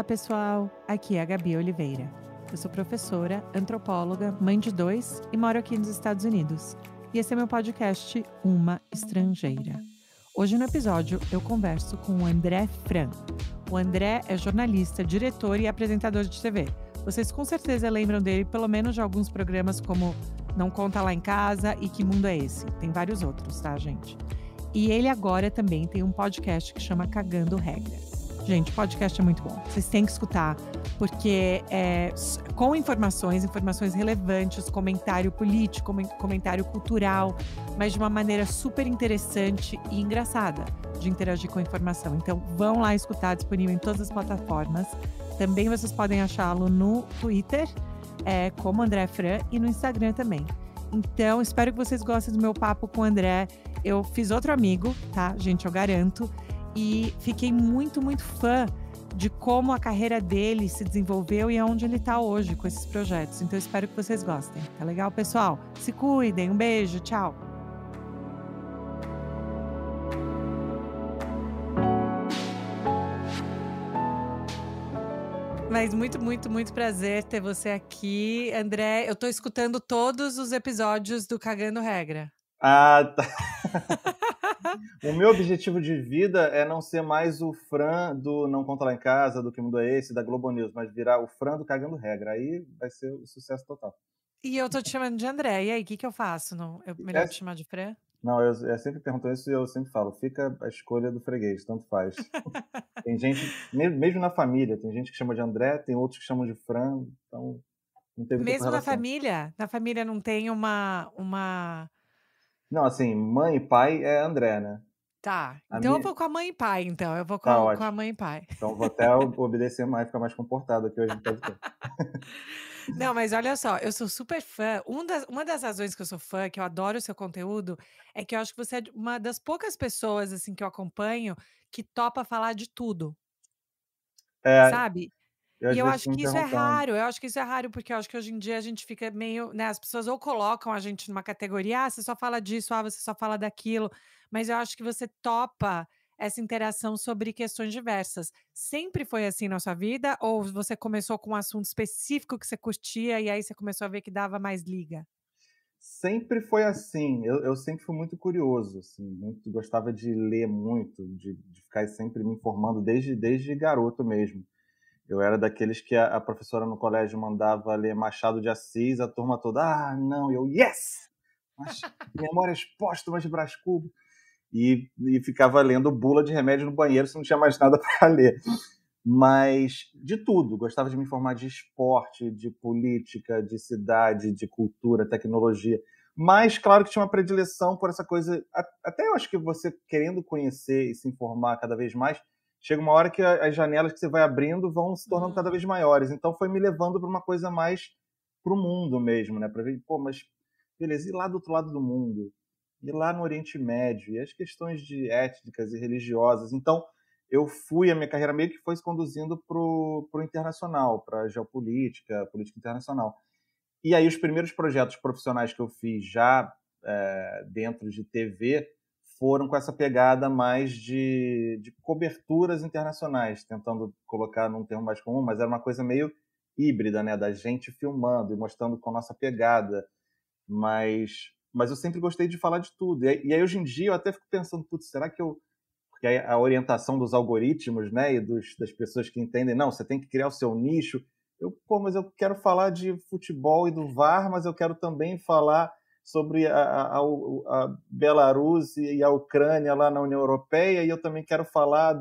Olá, pessoal! Aqui é a Gabi Oliveira. Eu sou professora, antropóloga, mãe de 2 e moro aqui nos Estados Unidos. E esse é meu podcast Uma Estrangeira. Hoje no episódio eu converso com o André Fran. O André é jornalista, diretor e apresentador de TV. Vocês com certeza lembram dele pelo menos de alguns programas como Não Conta Lá em Casa e Que Mundo é Esse? Tem vários outros, tá, gente? E ele agora também tem um podcast que chama Cagando Regra. Gente, o podcast é muito bom. Vocês têm que escutar, porque é com informações relevantes, comentário político, comentário cultural, mas de uma maneira super interessante e engraçada de interagir com a informação. Então, vão lá escutar, disponível em todas as plataformas. Também vocês podem achá-lo no Twitter, como André Fran, e no Instagram também. Então, espero que vocês gostem do meu papo com o André. Eu fiz outro amigo, tá? Gente, eu garanto. E fiquei muito, muito fã de como a carreira dele se desenvolveu e aonde ele tá hoje com esses projetos. Então, espero que vocês gostem. Tá legal, pessoal? Se cuidem. Um beijo. Tchau. Mas muito, muito, muito prazer ter você aqui, André. Eu tô escutando todos os episódios do Cagando Regra. Ah, tá. O meu objetivo de vida é não ser mais o Fran do Não Conta Lá em Casa, do Que Mundo é Esse, da Globo News, mas virar o Fran do Cagando Regra. Aí vai ser o sucesso total. E eu tô te chamando de André. E aí, o que eu faço? Não, melhor te chamar de Fran? Não, eu sempre pergunto isso e eu sempre falo, fica a escolha do freguês, tanto faz. Tem gente, mesmo na família, tem gente que chama de André, tem outros que chamam de Fran, então não tem muita Mesmo na correlação. família? Na família não tem uma... Não, assim, mãe e pai é André, né? Tá, A então eu minha... vou com a mãe e pai, então. Eu vou Tá com a ótimo. mãe e pai. Então vou até obedecer mais, ficar mais comportado aqui hoje no podcast. Não, mas olha só, eu sou super fã. Uma das razões que eu sou fã, que eu adoro o seu conteúdo, é que eu acho que você é uma das poucas pessoas, assim, que eu acompanho, que topa falar de tudo, É, sabe? eu E às eu vezes acho fico me que isso é perguntando. raro, eu acho que isso é raro, porque eu acho que hoje em dia a gente fica meio, né, as pessoas ou colocam a gente numa categoria: "Ah, você só fala disso, ah, você só fala daquilo", mas eu acho que você topa essa interação sobre questões diversas. Sempre foi assim na sua vida ou você começou com um assunto específico que você curtia e aí você começou a ver que dava mais liga? Sempre foi assim, eu sempre fui muito curioso, assim, gostava de ler muito, de ficar sempre me informando desde garoto mesmo. Eu era daqueles que a professora no colégio mandava ler Machado de Assis, a turma toda: "Ah, não", eu: "Yes! Mas Memórias Póstumas de Brás Cubas", e ficava lendo bula de remédio no banheiro se não tinha mais nada para ler. Mas de tudo, gostava de me informar de esporte, de política, de cidade, de cultura, tecnologia. Mas claro que tinha uma predileção por essa coisa, até eu acho que você querendo conhecer e se informar cada vez mais, chega uma hora que as janelas que você vai abrindo vão se tornando cada Uhum. vez maiores. Então foi me levando para uma coisa mais para o mundo mesmo, né? Para ver, pô, mas beleza, e lá do outro lado do mundo? E lá no Oriente Médio? E as questões de étnicas e religiosas? Então, a minha carreira meio que foi se conduzindo para o internacional, para geopolítica, política internacional. E aí os primeiros projetos profissionais que eu fiz já dentro de TV foram com essa pegada mais de coberturas internacionais, tentando colocar num termo mais comum, mas era uma coisa meio híbrida, né, da gente filmando e mostrando com a nossa pegada, mas eu sempre gostei de falar de tudo. E aí hoje em dia eu até fico pensando, putz, será que eu... Porque aí a orientação dos algoritmos, né, e das pessoas que entendem, não, você tem que criar o seu nicho. Mas eu quero falar de futebol e do VAR, mas eu quero também falar sobre a Belarus e a Ucrânia lá na União Europeia, e eu também quero falar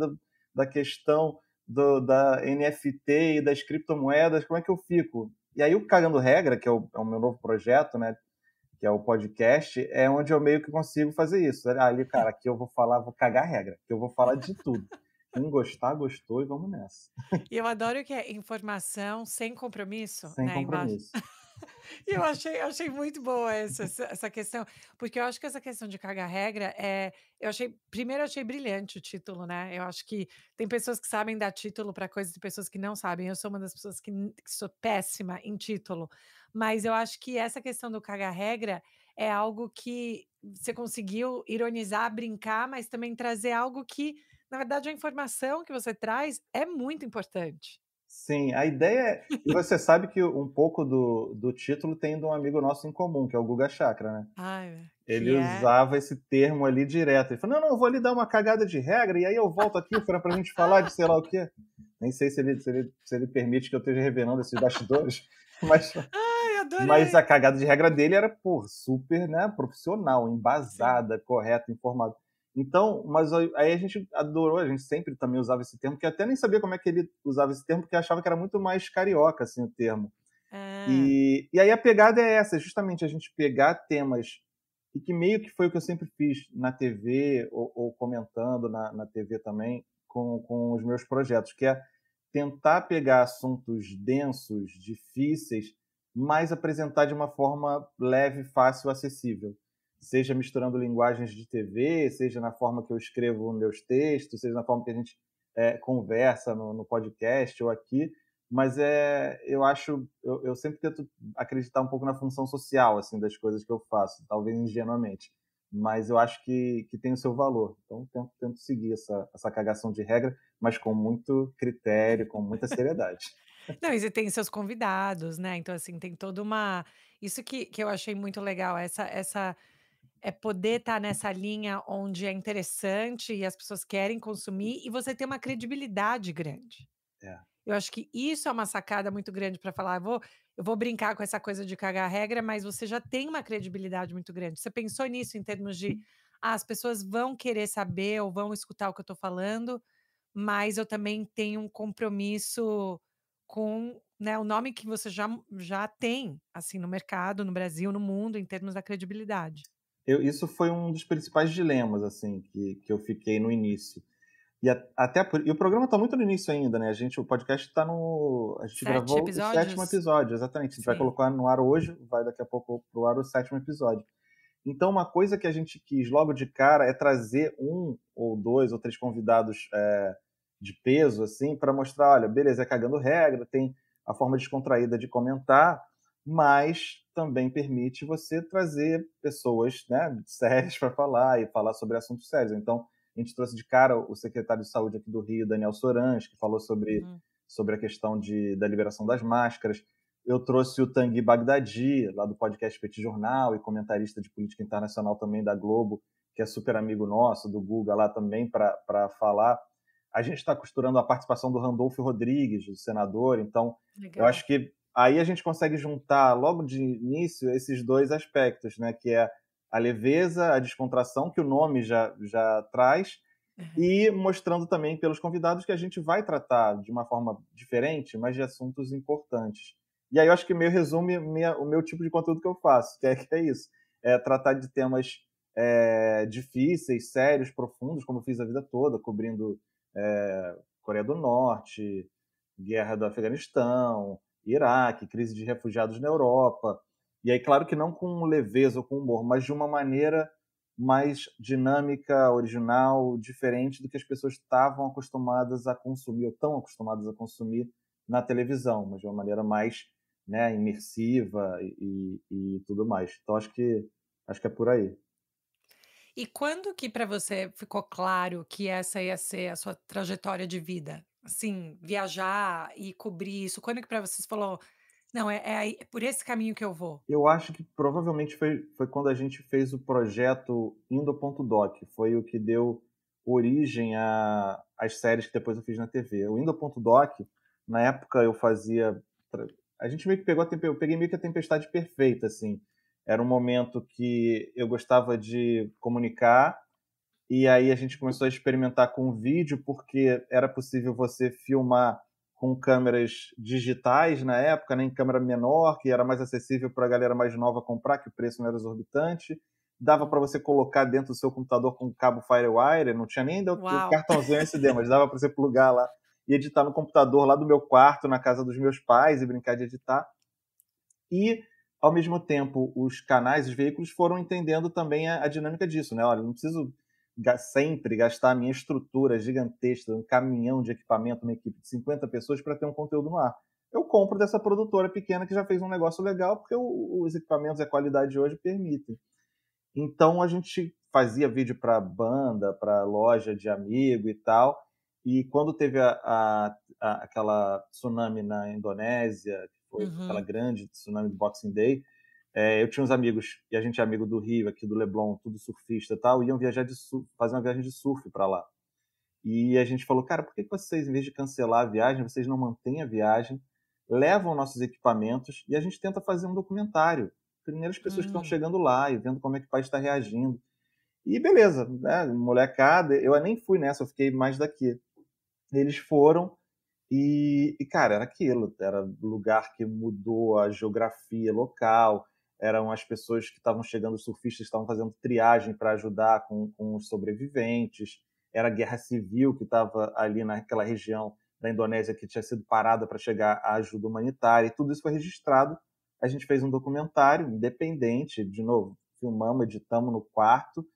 da questão da NFT e das criptomoedas, como é que eu fico? E aí o Cagando Regra, que é o meu novo projeto, né, que é o podcast, é onde eu meio que consigo fazer isso. Ali, cara, aqui eu vou falar, vou cagar regra, que eu vou falar de tudo. Quem gostar, gostou e vamos nessa. E eu adoro que é informação sem compromisso, Sem né, embaixo. compromisso. E eu achei muito boa essa questão, porque eu acho que essa questão de cagar regra primeiro eu achei brilhante o título, né? Eu acho que tem pessoas que sabem dar título para coisas e pessoas que não sabem. Eu sou uma das pessoas que sou péssima em título, mas eu acho que essa questão do cagar regra é algo que você conseguiu ironizar, brincar, mas também trazer algo que, na verdade, a informação que você traz é muito importante. Sim, a ideia é e você sabe que um pouco do título tem de um amigo nosso em comum, que é o Guga Chakra, né. Ai, Ele que é usava esse termo ali direto. Ele falou: "Não, não, eu vou ali dar uma cagada de regra e aí eu volto aqui pra gente falar de sei lá o quê". Nem sei se ele permite que eu esteja revelando esses bastidores, mas ai, mas adorei. a cagada de regra dele era, pô, super, né, profissional, Sim. embasada, correta, informada. Então, mas aí a gente adorou, a gente sempre também usava esse termo, que eu até nem sabia como é que ele usava esse termo, porque eu achava que era muito mais carioca, assim, o termo. Hã. E aí a pegada é essa, justamente a gente pegar temas, e que meio que foi o que eu sempre fiz na TV, ou comentando na TV também, com os meus projetos, que é tentar pegar assuntos densos, difíceis, mas apresentar de uma forma leve, fácil, acessível. Seja misturando linguagens de TV, seja na forma que eu escrevo meus textos, seja na forma que a gente conversa no podcast ou aqui, mas eu acho, eu sempre tento acreditar um pouco na função social assim das coisas que eu faço, talvez ingenuamente, mas eu acho que tem o seu valor. Então tento seguir essa cagação de regra, mas com muito critério, com muita seriedade. Não, e você tem seus convidados, né, então, assim, tem toda uma isso que eu achei muito legal, essa é poder estar nessa linha onde é interessante e as pessoas querem consumir e você tem uma credibilidade grande. É. Eu acho que isso é uma sacada muito grande para falar: "Eu vou brincar com essa coisa de cagar regra", mas você já tem uma credibilidade muito grande. Você pensou nisso em termos de: "Ah, as pessoas vão querer saber ou vão escutar o que eu estou falando, mas eu também tenho um compromisso com, né, o nome que você já tem, assim, no mercado, no Brasil, no mundo, em termos da credibilidade". Isso foi um dos principais dilemas assim que eu fiquei no início. E o programa está muito no início ainda, né? O podcast está no. A gente 7 gravou o sétimo episódios? episódio, exatamente. A gente vai Sim. colocar no ar hoje, vai daqui a pouco pro ar o sétimo episódio. Então, uma coisa que a gente quis logo de cara é trazer um ou dois ou três convidados de peso, assim, para mostrar, olha, beleza, é cagando regra, tem a forma descontraída de comentar, mas também permite você trazer pessoas, né, sérias para falar e falar sobre assuntos sérios. Então, a gente trouxe de cara o secretário de saúde aqui do Rio, Daniel Sorange, que falou Uhum. sobre a questão da liberação das máscaras. Eu trouxe o Tanguy Bagdadi, lá do podcast Petit Jornal, e comentarista de política internacional também da Globo, que é super amigo nosso, do Guga lá também, para falar. A gente está costurando a participação do Randolfo Rodrigues, do senador, então eu Legal. acho que aí a gente consegue juntar logo de início esses dois aspectos, né, que é a leveza, a descontração, que o nome já traz, Aham. e mostrando também pelos convidados que a gente vai tratar de uma forma diferente, mas de assuntos importantes. E aí eu acho que meio resume o meu tipo de conteúdo que eu faço, que é isso. É tratar de temas difíceis, sérios, profundos, como eu fiz a vida toda, cobrindo Coreia do Norte, guerra do Afeganistão, Iraque, crise de refugiados na Europa. E aí, claro que não com leveza ou com humor, mas de uma maneira mais dinâmica, original, diferente do que as pessoas estavam acostumadas a consumir, ou estão acostumadas a consumir na televisão, mas de uma maneira mais, né, imersiva e tudo mais. Então acho que é por aí. E quando que para você ficou claro que essa ia ser a sua trajetória de vida? Assim, viajar e cobrir isso, quando que para você falou: "Não, é por esse caminho que eu vou"? Eu acho que provavelmente foi quando a gente fez o projeto Indo.doc, foi o que deu origem às séries que depois eu fiz na TV. O Indo.doc, na época eu fazia. A gente meio que eu peguei meio que a tempestade perfeita, assim. Era um momento que eu gostava de comunicar, e aí a gente começou a experimentar com vídeo, porque era possível você filmar com câmeras digitais na época, né, em câmera menor, que era mais acessível para a galera mais nova comprar, que o preço não era exorbitante. Dava para Hum. você colocar dentro do seu computador com cabo FireWire, não tinha nem ainda o Uau! cartãozinho SD, mas dava para você plugar lá e editar no computador lá do meu quarto, na casa dos meus pais, e brincar de editar. E, ao mesmo tempo, os canais, os veículos foram entendendo também a dinâmica disso, né? Olha, não preciso sempre gastar a minha estrutura gigantesca, um caminhão de equipamento, uma equipe de 50 pessoas para ter um conteúdo no ar. Eu compro dessa produtora pequena que já fez um negócio legal, porque os equipamentos e a qualidade de hoje permitem. Então a gente fazia vídeo para banda, para loja de amigo e tal. E quando teve aquela tsunami na Indonésia, que foi aquela Uhum. grande tsunami do Boxing Day, eu tinha uns amigos, e a gente é amigo do Rio, aqui do Leblon, tudo surfista e tal, iam viajar de surf, fazer uma viagem de surf para lá. E a gente falou, cara, por que vocês, em vez de cancelar a viagem, vocês não mantêm a viagem, levam nossos equipamentos e a gente tenta fazer um documentário. Primeiras pessoas que estão Hum. chegando lá e vendo como é que o país está reagindo. E beleza, né, molecada, eu nem fui nessa, eu fiquei mais daqui. Eles foram cara, era aquilo, era lugar que mudou a geografia local, eram as pessoas que estavam chegando, os surfistas estavam fazendo triagem para ajudar com os sobreviventes, era a guerra civil que estava ali naquela região da Indonésia que tinha sido parada para chegar a ajuda humanitária, e tudo isso foi registrado. A gente fez um documentário independente, de novo, filmamos, editamos no quarto,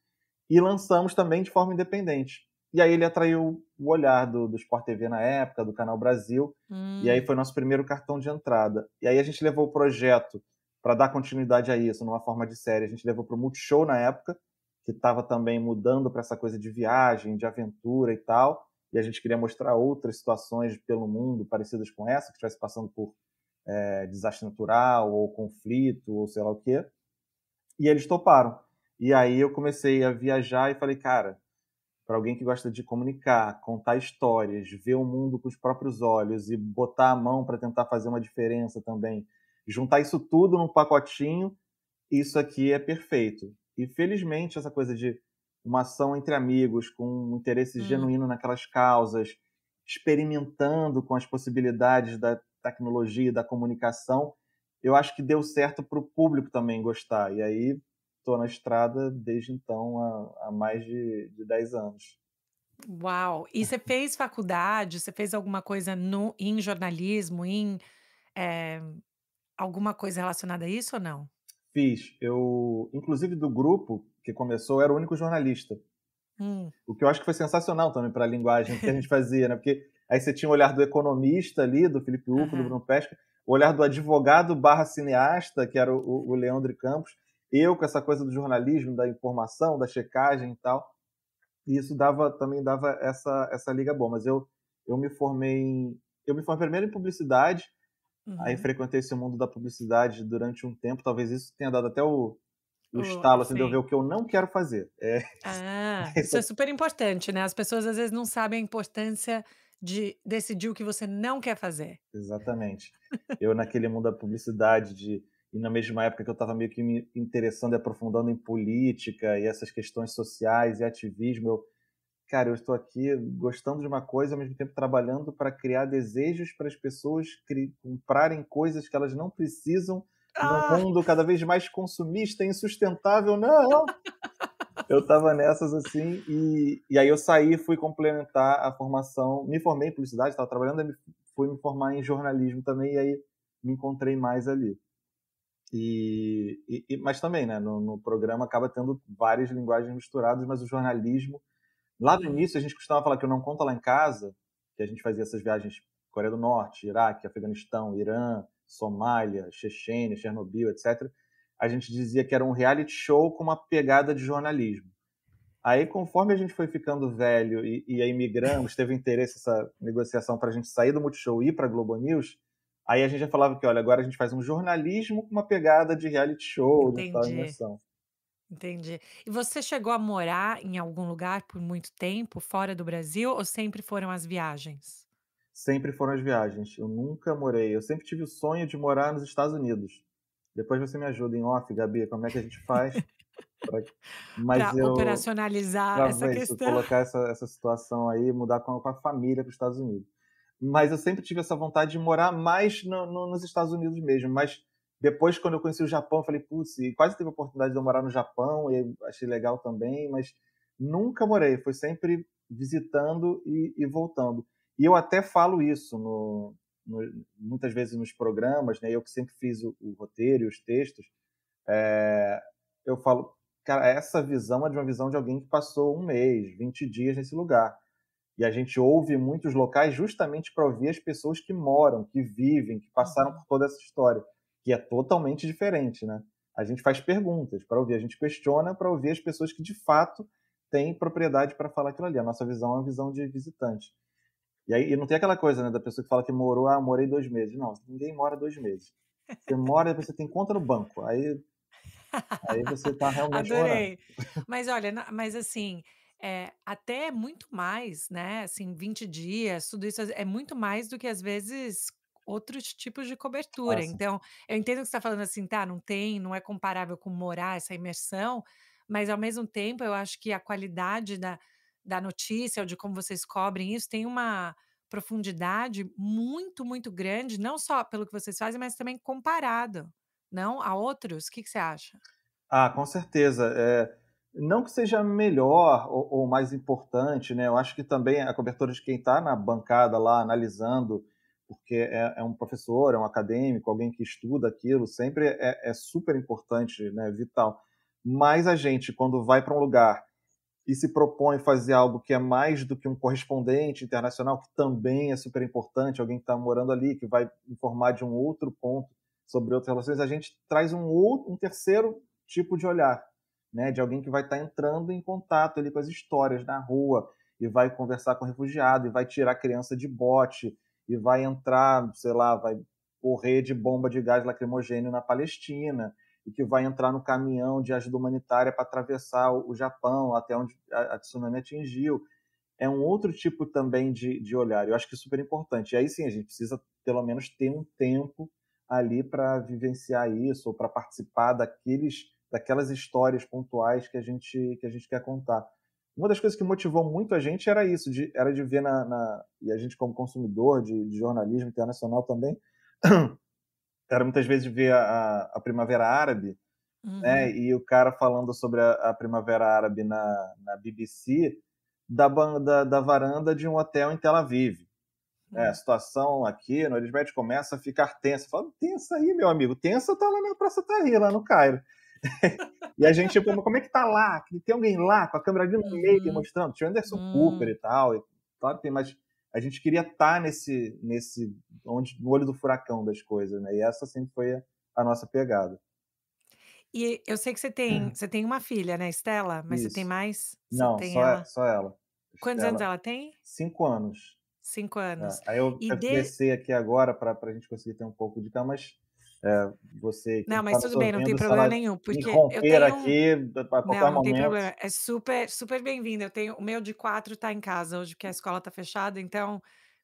e lançamos também de forma independente. E aí ele atraiu o olhar do Sport TV na época, do Canal Brasil, e aí Hum. foi nosso primeiro cartão de entrada. E aí a gente levou o projeto para dar continuidade a isso, numa forma de série. A gente levou para o Multishow na época, que estava também mudando para essa coisa de viagem, de aventura e tal. E a gente queria mostrar outras situações pelo mundo parecidas com essa, que estivesse passando por desastre natural, ou conflito, ou sei lá o quê. E eles toparam. E aí eu comecei a viajar e falei, cara, para alguém que gosta de comunicar, contar histórias, ver o mundo com os próprios olhos e botar a mão para tentar fazer uma diferença também, juntar isso tudo num pacotinho, isso aqui é perfeito. E felizmente essa coisa de uma ação entre amigos, com um interesse Hum. genuíno naquelas causas, experimentando com as possibilidades da tecnologia e da comunicação, eu acho que deu certo para o público também gostar. E aí estou na estrada desde então há mais de 10 anos. Uau! E você fez faculdade? Você fez alguma coisa em jornalismo, eh, alguma coisa relacionada a isso ou não? Fiz. Inclusive do grupo que começou, eu era o único jornalista. Hum. O que eu acho que foi sensacional também para a linguagem que a gente fazia, né? Porque aí você tinha o olhar do economista ali, do Felipe Uco, do Aham. Bruno Pesca, o olhar do advogado barra cineasta, que era o Leandro Campos, eu com essa coisa do jornalismo, da informação, da checagem e tal. E isso também dava essa liga boa. Mas eu me formei eu me formei primeiro em publicidade, aí Uhum. frequentei esse mundo da publicidade durante um tempo. Talvez isso tenha dado até o estalo assim, de eu ver Sim. o que eu não quero fazer. Ah, isso Isso é super importante, né, as pessoas às vezes não sabem a importância de decidir o que você não quer fazer. exatamente. Eu naquele mundo da publicidade e na mesma época que eu estava meio que me interessando e aprofundando em política e essas questões sociais e ativismo, cara, eu estou aqui gostando de uma coisa, ao mesmo tempo trabalhando para criar desejos para as pessoas comprarem coisas que elas não precisam num Ah! mundo cada vez mais consumista e insustentável. Não! Eu estava nessas assim, e aí eu saí, fui complementar a formação, me formei em publicidade, estava trabalhando, aí fui me formar em jornalismo também, e aí me encontrei mais ali. Mas também, né, no programa acaba tendo várias linguagens misturadas, mas o jornalismo, lá no Uhum. início a gente costumava falar que eu não conto lá em casa, que a gente fazia essas viagens Coreia do Norte, Iraque, Afeganistão, Irã, Somália, Chechênia, Chernobyl, etc. A gente dizia que era um reality show com uma pegada de jornalismo. Aí, conforme a gente foi ficando velho e aí migramos, teve interesse essa negociação para a gente sair do Multishow e ir para a Globo News, aí a gente já falava que, olha, agora a gente faz um jornalismo com uma pegada de reality show, de tal Entendi, imersão. entendi. E você chegou a morar em algum lugar por muito tempo, fora do Brasil, ou sempre foram as viagens? Sempre foram as viagens. Eu nunca morei. Eu sempre tive o sonho de morar nos Estados Unidos. Depois você me ajuda em off, Gabi, como é que a gente faz pra... Mas Para operacionalizar para essa ver isso, questão. colocar essa situação aí, mudar com a família para os Estados Unidos. Mas eu sempre tive essa vontade de morar mais nos Estados Unidos mesmo. Mas depois, quando eu conheci o Japão, eu falei, putz, e quase teve a oportunidade de eu morar no Japão, e eu achei legal também, mas nunca morei, foi sempre visitando e voltando. E eu até falo isso muitas vezes nos programas, né? Eu que sempre fiz o roteiro e os textos, é, eu falo, cara, essa visão é de uma visão de alguém que passou um mês, 20 dias nesse lugar. E a gente ouve muitos locais justamente para ouvir as pessoas que moram, que vivem, que passaram por Uhum. toda essa história, que é totalmente diferente, né? A gente faz perguntas para ouvir, a gente questiona para ouvir as pessoas que de fato têm propriedade para falar aquilo ali. A nossa visão é uma visão de visitante. E não tem aquela coisa, né, da pessoa que fala que morou, morei 2 meses. Não, ninguém mora 2 meses. Você mora, depois você tem conta no banco, aí você está realmente morando. Adorei. Mas olha, mas assim, até muito mais, né, assim, 20 dias, tudo isso é muito mais do que às vezes outros tipos de Ah, cobertura. sim. Então, eu entendo que você está falando assim, tá, não é comparável com morar essa imersão, mas ao mesmo tempo eu acho que a qualidade da notícia ou de como vocês cobrem isso tem uma profundidade muito, muito grande, não só pelo que vocês fazem, mas também comparado, não, a outros. O que que você acha? Com certeza. Não que seja melhor ou mais importante, né, eu acho que também a cobertura de quem está na bancada lá analisando, porque é um professor, é um acadêmico, alguém que estuda aquilo, sempre é super importante, né, vital. Mas a gente, quando vai para um lugar e se propõe fazer algo que é mais do que um correspondente internacional, que também é super importante, alguém que está morando ali, que vai informar de um outro ponto sobre outras relações, a gente traz um terceiro tipo de olhar, né, de alguém que vai estar entrando em contato ali com as histórias na rua, e vai conversar com o refugiado, e vai tirar a criança de bote, e vai entrar, sei lá, vai correr de bomba de gás lacrimogêneo na Palestina, e que vai entrar no caminhão de ajuda humanitária para atravessar o Japão, até onde a tsunami atingiu. É um outro tipo também de olhar. Eu acho que é super importante. E aí sim, a gente precisa pelo menos ter um tempo ali para vivenciar isso, ou para participar daquelas histórias pontuais que a gente quer contar. Uma das coisas que motivou muito a gente era isso, era de ver e a gente como consumidor de jornalismo internacional também, era muitas vezes ver a Primavera Árabe, né, Uhum. e o cara falando sobre a Primavera Árabe na BBC, da varanda de um hotel em Tel Aviv. A Hum. situação aqui no Oriente Médio começa a ficar tensa. Fala, tensa aí, meu amigo. Tensa tá lá na Praça Tahrir, lá no Cairo. E a gente, tipo, mas como é que tá lá? Tem alguém lá com a câmera ali no meio Uhum. mostrando? Tinha o Anderson Cooper e Hum. tal. Claro que tem, mas a gente queria estar no olho do furacão das coisas, né? E essa sempre foi a nossa pegada. E eu sei que você tem uma filha, né, Estela, mas você tem Isso. mais? Você Não, tem só ela só ela. quantos anos Estela, ela tem? 5 anos. 5 anos. Aí eu E de descer aqui agora para a gente conseguir ter um pouco de calma, mas, você, quem Não, mas está nos tudo bem, não tem ouvindo, se problema ela nenhum, porque eu irromper tenho aqui a não, qualquer não tem momento. problema, é super super bem-vindo. Eu tenho o meu de 4 tá em casa hoje, porque a escola tá fechada, então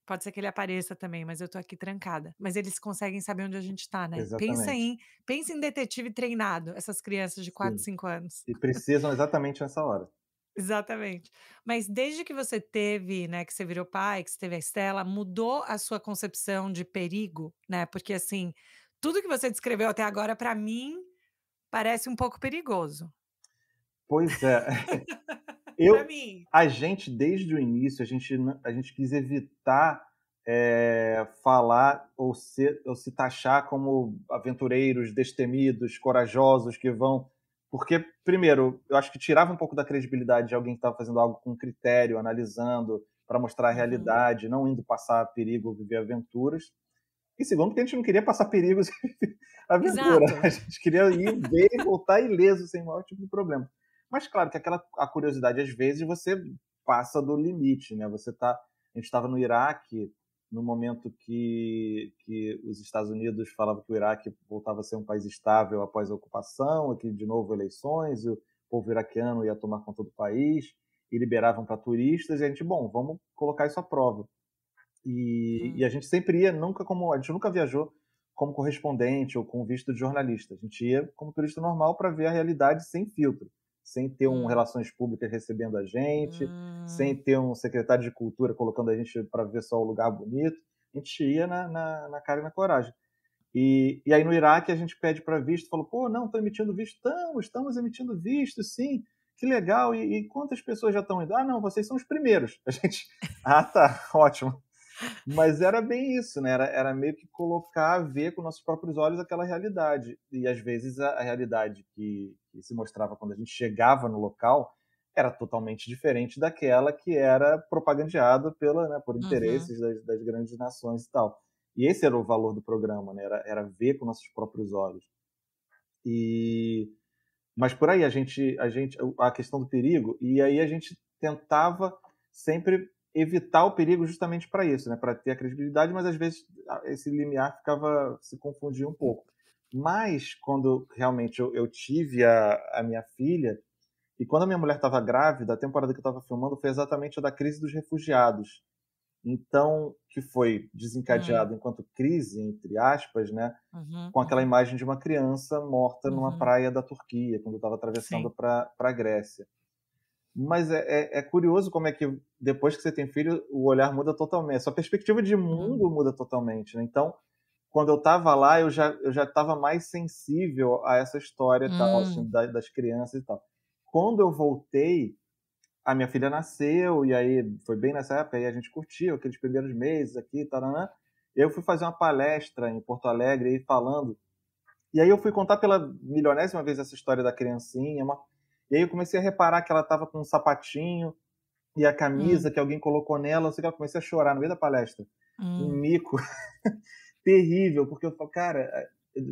pode ser que ele apareça também, mas eu tô aqui trancada. Mas eles conseguem saber onde a gente tá, né. Exatamente. Pensa em detetive treinado, essas crianças de 4, Sim. 5 anos. E precisam exatamente nessa hora. Exatamente. Mas desde que você teve, né, que você virou pai, que você teve a Estela, mudou a sua concepção de perigo, né? Porque assim, tudo que você descreveu até agora para mim parece um pouco perigoso. Pois é. Para Eu mim. A gente, desde o início, a gente quis evitar, falar ou se taxar como aventureiros, destemidos, corajosos que vão, porque, primeiro, eu acho que tirava um pouco da credibilidade de alguém que estava fazendo algo com critério, analisando, para mostrar a Uhum. realidade, não indo passar perigo, viver aventuras. E segundo, porque a gente não queria passar perigos e aventura. Exato. A gente queria ir, ver e voltar ileso, sem o maior tipo de problema. Mas claro que a curiosidade, às vezes, você passa do limite, né? A gente estava no Iraque, no momento que os Estados Unidos falavam que o Iraque voltava a ser um país estável após a ocupação, e que de novo eleições, e o povo iraquiano ia tomar conta do país, e liberavam para turistas, e a gente, bom, vamos colocar isso à prova. E Hum. a gente sempre ia, a gente nunca viajou como correspondente ou com visto de jornalista. A gente ia como turista normal para ver a realidade sem filtro, sem ter um Hum. relações públicas recebendo a gente, sem Hum. ter um secretário de cultura colocando a gente para ver só o lugar bonito. A gente ia na cara e na coragem. E aí no Iraque a gente pede para visto, falou, pô, não, estão emitindo visto? Estamos emitindo visto, sim, que legal. E quantas pessoas já estão indo? Ah, não, vocês são os primeiros. A gente, tá, ótimo. Mas era bem isso, né? Era meio que colocar, ver com nossos próprios olhos aquela realidade. E às vezes a realidade que se mostrava quando a gente chegava no local era totalmente diferente daquela que era propagandeada por Uhum. interesses das grandes nações e tal. E esse era o valor do programa, né? Era ver com nossos próprios olhos. E mas por aí a questão do perigo, e aí a gente tentava sempre evitar o perigo justamente para isso, né, para ter a credibilidade, mas às vezes esse limiar se confundia um pouco. Mas quando realmente eu tive a minha filha, e quando a minha mulher estava grávida, a temporada que eu estava filmando foi exatamente a da crise dos refugiados. Então, que foi Hum, desencadeado enquanto crise, entre aspas, né, uhum, com aquela uhum, imagem de uma criança morta numa uhum. praia da Turquia, quando estava atravessando Sim. para a Grécia. Mas é curioso como é que depois que você tem filho, o olhar muda totalmente, a sua perspectiva de Uhum, mundo muda totalmente, né. Então, quando eu estava lá, eu já estava mais sensível a essa história e tal, assim, hum, das crianças e tal. Quando eu voltei, a minha filha nasceu, e aí foi bem nessa época, aí a gente curtiu aqueles primeiros meses aqui, tã-nã-nã. Eu fui fazer uma palestra em Porto Alegre, aí falando, e aí eu fui contar pela milionésima vez essa história da criancinha, e aí eu comecei a reparar que ela estava com um sapatinho e a camisa hum, que alguém colocou nela, não sei o que, eu comecei a chorar no meio da palestra. Um hum. mico terrível, porque eu falo: "Cara,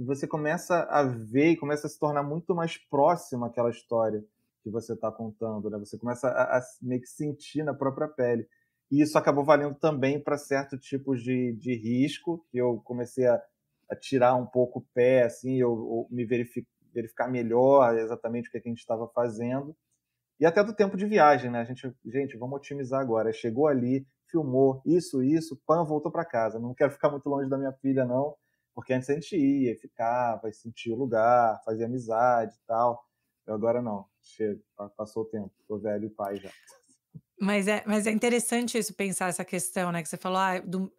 você começa a ver e começa a se tornar muito mais próximo àquela história que você está contando, né, você começa a meio que sentir na própria pele". E isso acabou valendo também para certo tipo de risco, que eu comecei a tirar um pouco o pé, assim, eu me verificar melhor exatamente o que é que a gente estava fazendo. E até do tempo de viagem, né, gente, vamos otimizar agora, chegou ali, filmou isso, pã, voltou para casa, não quero ficar muito longe da minha filha não, porque antes a gente ia, ficava, sentia o lugar, fazia amizade e tal. Eu agora não, chega, passou o tempo, tô velho e pai já. Mas é interessante isso, pensar essa questão, né, que você falou,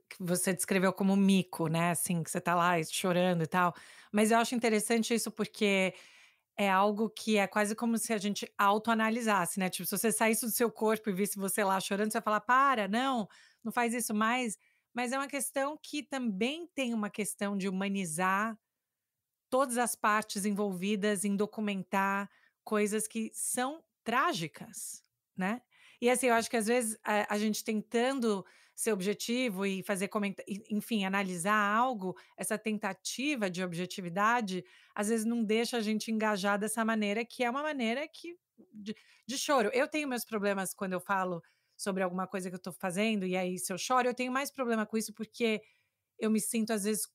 que você descreveu como mico, né, assim, que você tá lá chorando e tal. Mas eu acho interessante isso, porque é algo que é quase como se a gente autoanalisasse, né, tipo, se você saísse do seu corpo e visse você lá chorando, você ia falar: "Para, não, não faz isso mais". Mas é uma questão que também tem uma questão de humanizar todas as partes envolvidas em documentar coisas que são trágicas, né. E assim, eu acho que às vezes a gente tentando ser objetivo e fazer enfim, analisar algo, essa tentativa de objetividade, às vezes não deixa a gente engajar dessa maneira, que é uma maneira que de de choro. Eu tenho meus problemas quando eu falo sobre alguma coisa que eu estou fazendo, e aí se eu choro, eu tenho mais problema com isso, porque eu me sinto às vezes,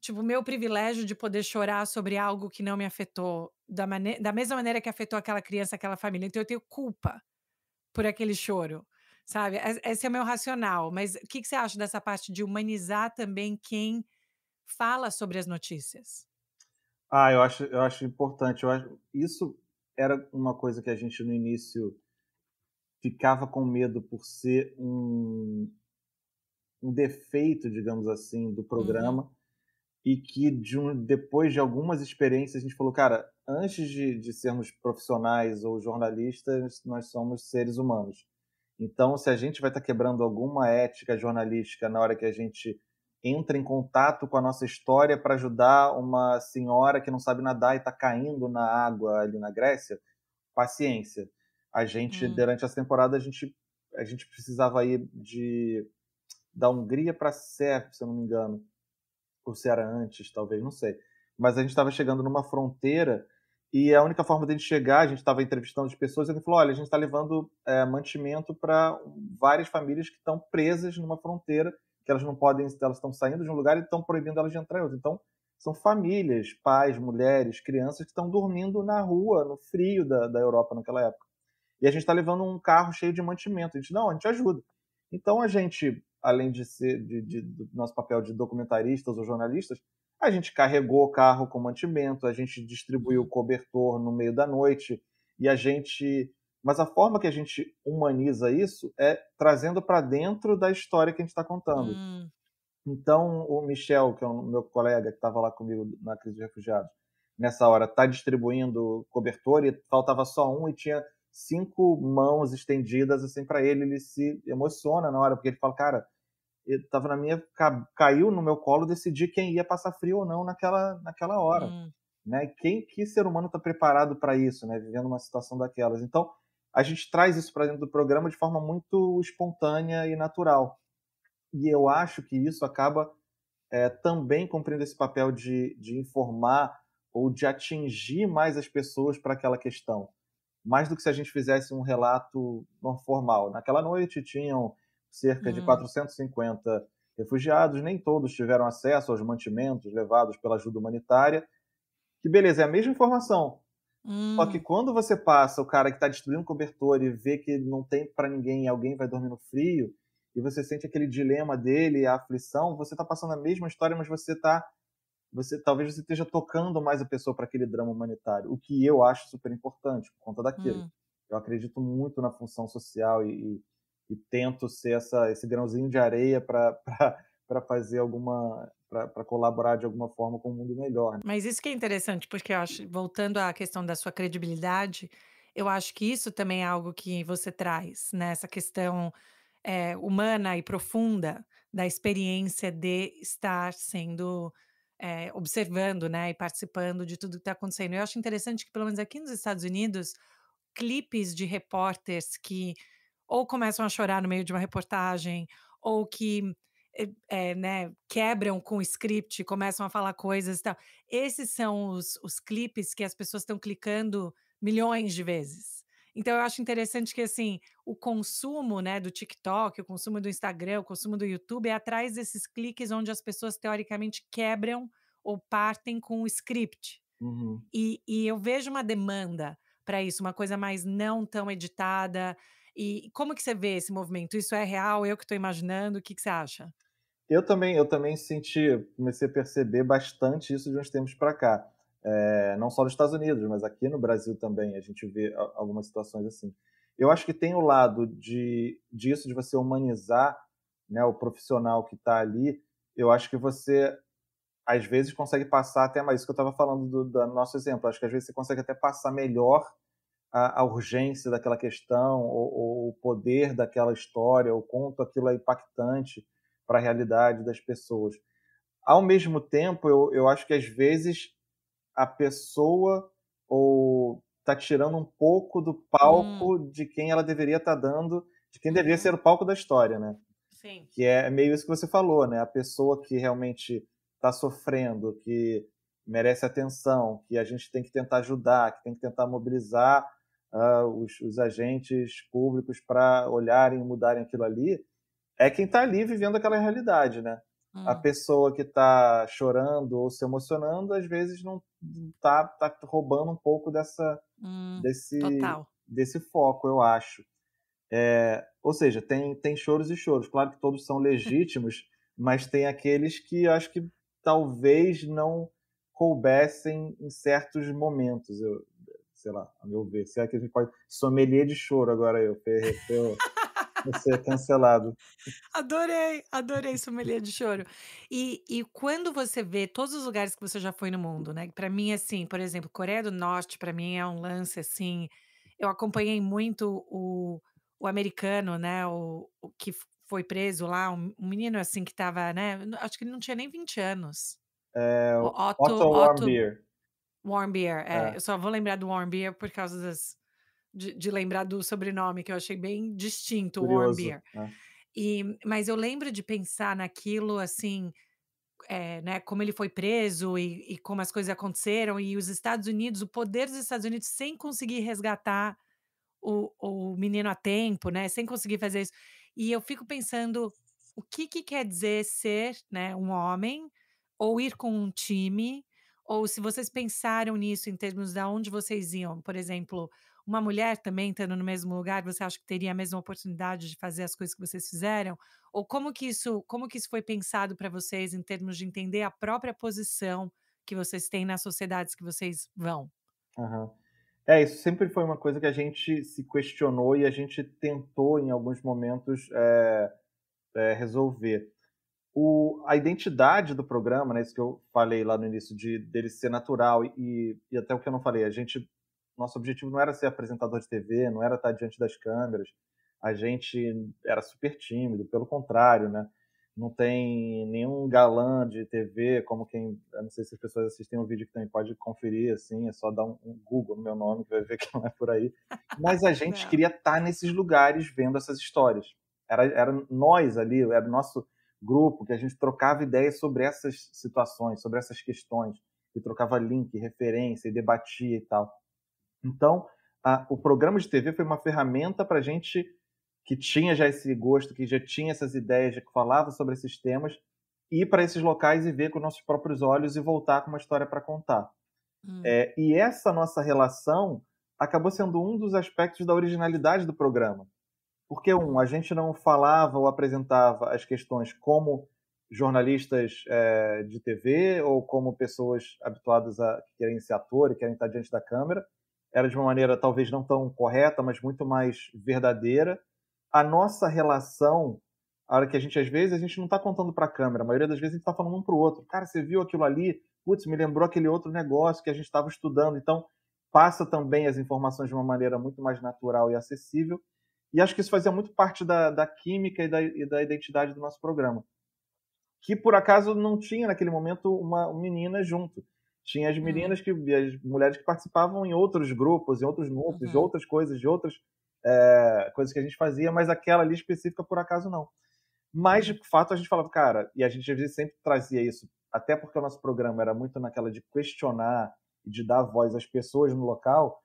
tipo, o meu privilégio de poder chorar sobre algo que não me afetou da mesma maneira que afetou aquela criança, aquela família, então eu tenho culpa por aquele choro, sabe. Esse é o meu racional, mas o que que você acha dessa parte de humanizar também quem fala sobre as notícias? Eu acho importante, eu acho isso era uma coisa que a gente no início ficava com medo por ser um defeito, digamos assim, do Uhum, programa. E que depois de algumas experiências a gente falou: "Cara, antes de sermos profissionais ou jornalistas, nós somos seres humanos. Então, se a gente vai estar quebrando alguma ética jornalística na hora que a gente entra em contato com a nossa história para ajudar uma senhora que não sabe nadar e está caindo na água ali na Grécia, paciência". A gente hum, durante essa temporada a gente precisava ir da Hungria para Sérvia, se eu não me engano. Ou se era antes, talvez, não sei. Mas a gente estava chegando numa fronteira e a única forma de chegar, a gente estava entrevistando as pessoas, e ele falou: "Olha, a gente está levando, mantimento para várias famílias que estão presas numa fronteira, que elas não podem, elas estão saindo de um lugar e estão proibindo elas de entrar em outro". Então, são famílias, pais, mulheres, crianças que estão dormindo na rua, no frio da Europa naquela época. E a gente está levando um carro cheio de mantimento. A gente, não, a gente ajuda. Então a gente, além de ser do nosso papel de documentaristas ou jornalistas, a gente carregou o carro com mantimento, a gente distribuiu hum, cobertor no meio da noite, e a gente. Mas a forma que a gente humaniza isso é trazendo para dentro da história que a gente está contando. hum, Então, o Michel, que é o meu colega que estava lá comigo na crise de refugiados, nessa hora está distribuindo cobertor e faltava só um e tinha 5 mãos estendidas assim para ele, ele se emociona na hora, porque ele fala: "Cara, estava na minha caiu no meu colo decidir quem ia passar frio ou não naquela hora", hum, né. Que ser humano está preparado para isso, né, vivendo uma situação daquelas. Então, a gente traz isso para dentro do programa de forma muito espontânea e natural. E eu acho que isso acaba também cumprindo esse papel de informar ou de atingir mais as pessoas para aquela questão. mais do que se a gente fizesse um relato formal. Naquela noite tinham cerca de Hum, 450 refugiados, nem todos tiveram acesso aos mantimentos levados pela ajuda humanitária, que beleza, é a mesma informação. Só que hum, quando você passa o cara que está destruindo o cobertor e vê que não tem para ninguém e alguém vai dormir no frio, e você sente aquele dilema dele, a aflição, você está passando a mesma história, mas talvez você esteja tocando mais a pessoa para aquele drama humanitário, o que eu acho super importante por conta daquilo. hum. Eu acredito muito na função social e tento ser esse grãozinho de areia para para fazer alguma para colaborar de alguma forma com um mundo melhor, né. Mas isso que é interessante, porque eu acho, voltando à questão da sua credibilidade, eu acho que isso também é algo que você traz, né, essa questão, humana e profunda da experiência de estar sendo, observando, né, e participando de tudo que está acontecendo. Eu acho interessante que pelo menos aqui nos Estados Unidos, clipes de repórteres que ou começam a chorar no meio de uma reportagem, ou que, né, quebram com o script, começam a falar coisas e tal. Esses são os clipes que as pessoas estão clicando milhões de vezes. Então eu acho interessante que, assim, o consumo, né, do TikTok, o consumo do Instagram, o consumo do YouTube é atrás desses cliques onde as pessoas teoricamente quebram ou partem com o script. Uhum. E eu vejo uma demanda para isso, uma coisa mais não tão editada. E como que você vê esse movimento? Isso é real? Eu que estou imaginando, o que que você acha? Eu também comecei a perceber bastante isso de uns tempos para cá. Não só nos Estados Unidos, mas aqui no Brasil também a gente vê algumas situações assim. Eu acho que tem o lado disso, de você humanizar, né, o profissional que está ali. Eu acho que você, às vezes, consegue passar até mais. Isso que eu estava falando do nosso exemplo. Acho que às vezes você consegue até passar melhor a urgência daquela questão, ou o poder daquela história, o quanto aquilo é impactante para a realidade das pessoas. Ao mesmo tempo, eu acho que às vezes a pessoa ou está tirando um pouco do Hum, palco de quem ela deveria estar dando, de quem deveria ser uhum, o palco da história, né? sim. Que é meio isso que você falou, né? A pessoa que realmente está sofrendo, que merece atenção, que a gente tem que tentar ajudar, que tem que tentar mobilizar os agentes públicos para olharem e mudarem aquilo ali, é quem está ali vivendo aquela realidade, né? A Hum, pessoa que está chorando ou se emocionando, às vezes não tá roubando um pouco desse, total. desse foco, eu acho. Ou seja, tem choros e choros. Claro que todos são legítimos, mas tem aqueles que eu acho que talvez não coubessem em certos momentos. Sei lá, a meu ver. Se é que a gente pode. Sommelier de choro agora eu vou ser cancelado. Adorei, adorei sommelier de choro. E quando você vê todos os lugares que você já foi no mundo, né, para mim, assim, por exemplo, Coreia do Norte, para mim é um lance, assim, eu acompanhei muito o americano, né, o que foi preso lá, um menino, assim, que estava, né, acho que ele não tinha nem 20 anos. O Otto Otto Warmbier. Warmbier, É, eu só vou lembrar do Warmbier por causa de lembrar do sobrenome, que eu achei bem distinto, curioso. Warmbier. Né? Mas eu lembro de pensar naquilo, assim, né, como ele foi preso e como as coisas aconteceram, e os Estados Unidos, o poder dos Estados Unidos sem conseguir resgatar o menino a tempo, né, sem conseguir fazer isso. E eu fico pensando, o que que quer dizer ser, né, um homem, ou ir com um time, ou se vocês pensaram nisso em termos da onde vocês iam, por exemplo, uma mulher também estando no mesmo lugar, você acha que teria a mesma oportunidade de fazer as coisas que vocês fizeram? Ou como que isso foi pensado para vocês em termos de entender a própria posição que vocês têm nas sociedades que vocês vão? Aham. Isso sempre foi uma coisa que a gente se questionou e a gente tentou, em alguns momentos, resolver. A identidade do programa, né, isso que eu falei lá no início, dele ser natural e até o que eu não falei, nosso objetivo não era ser apresentador de TV, não era estar diante das câmeras, a gente era super tímido, pelo contrário, né? Não tem nenhum galã de TV, como quem, eu não sei se as pessoas assistem um vídeo que também pode conferir, assim, é só dar um Google no meu nome que vai ver que não é por aí. Mas a gente Não. queria estar nesses lugares vendo essas histórias. Era nós ali, era o nosso grupo, que a gente trocava ideias sobre essas situações, sobre essas questões, e trocava link, referência, e debatia e tal. Então, o programa de TV foi uma ferramenta para gente que tinha já esse gosto, que já tinha essas ideias, já que falava sobre esses temas, ir para esses locais e ver com nossos próprios olhos e voltar com uma história para contar. Hum. E essa nossa relação acabou sendo um dos aspectos da originalidade do programa. Porque, a gente não falava ou apresentava as questões como jornalistas de TV ou como pessoas habituadas a que querem ser ator e querem estar diante da câmera. Era de uma maneira talvez não tão correta, mas muito mais verdadeira. A nossa relação, a hora que às vezes, a gente não está contando para a câmera, a maioria das vezes a gente está falando um para o outro. Cara, você viu aquilo ali? Putz, me lembrou aquele outro negócio que a gente estava estudando. Então, passa também as informações de uma maneira muito mais natural e acessível. E acho que isso fazia muito parte da química e da identidade do nosso programa. Que por acaso não tinha naquele momento uma menina junto. Tinha as Hum. meninas as mulheres que participavam em outros grupos, em outros núcleos, de Uhum. outras coisas, de outras coisas que a gente fazia, mas aquela ali específica por acaso não. Mas de Hum. fato a gente falava, cara, e a gente às vezes sempre trazia isso, até porque o nosso programa era muito naquela de questionar e de dar voz às pessoas no local,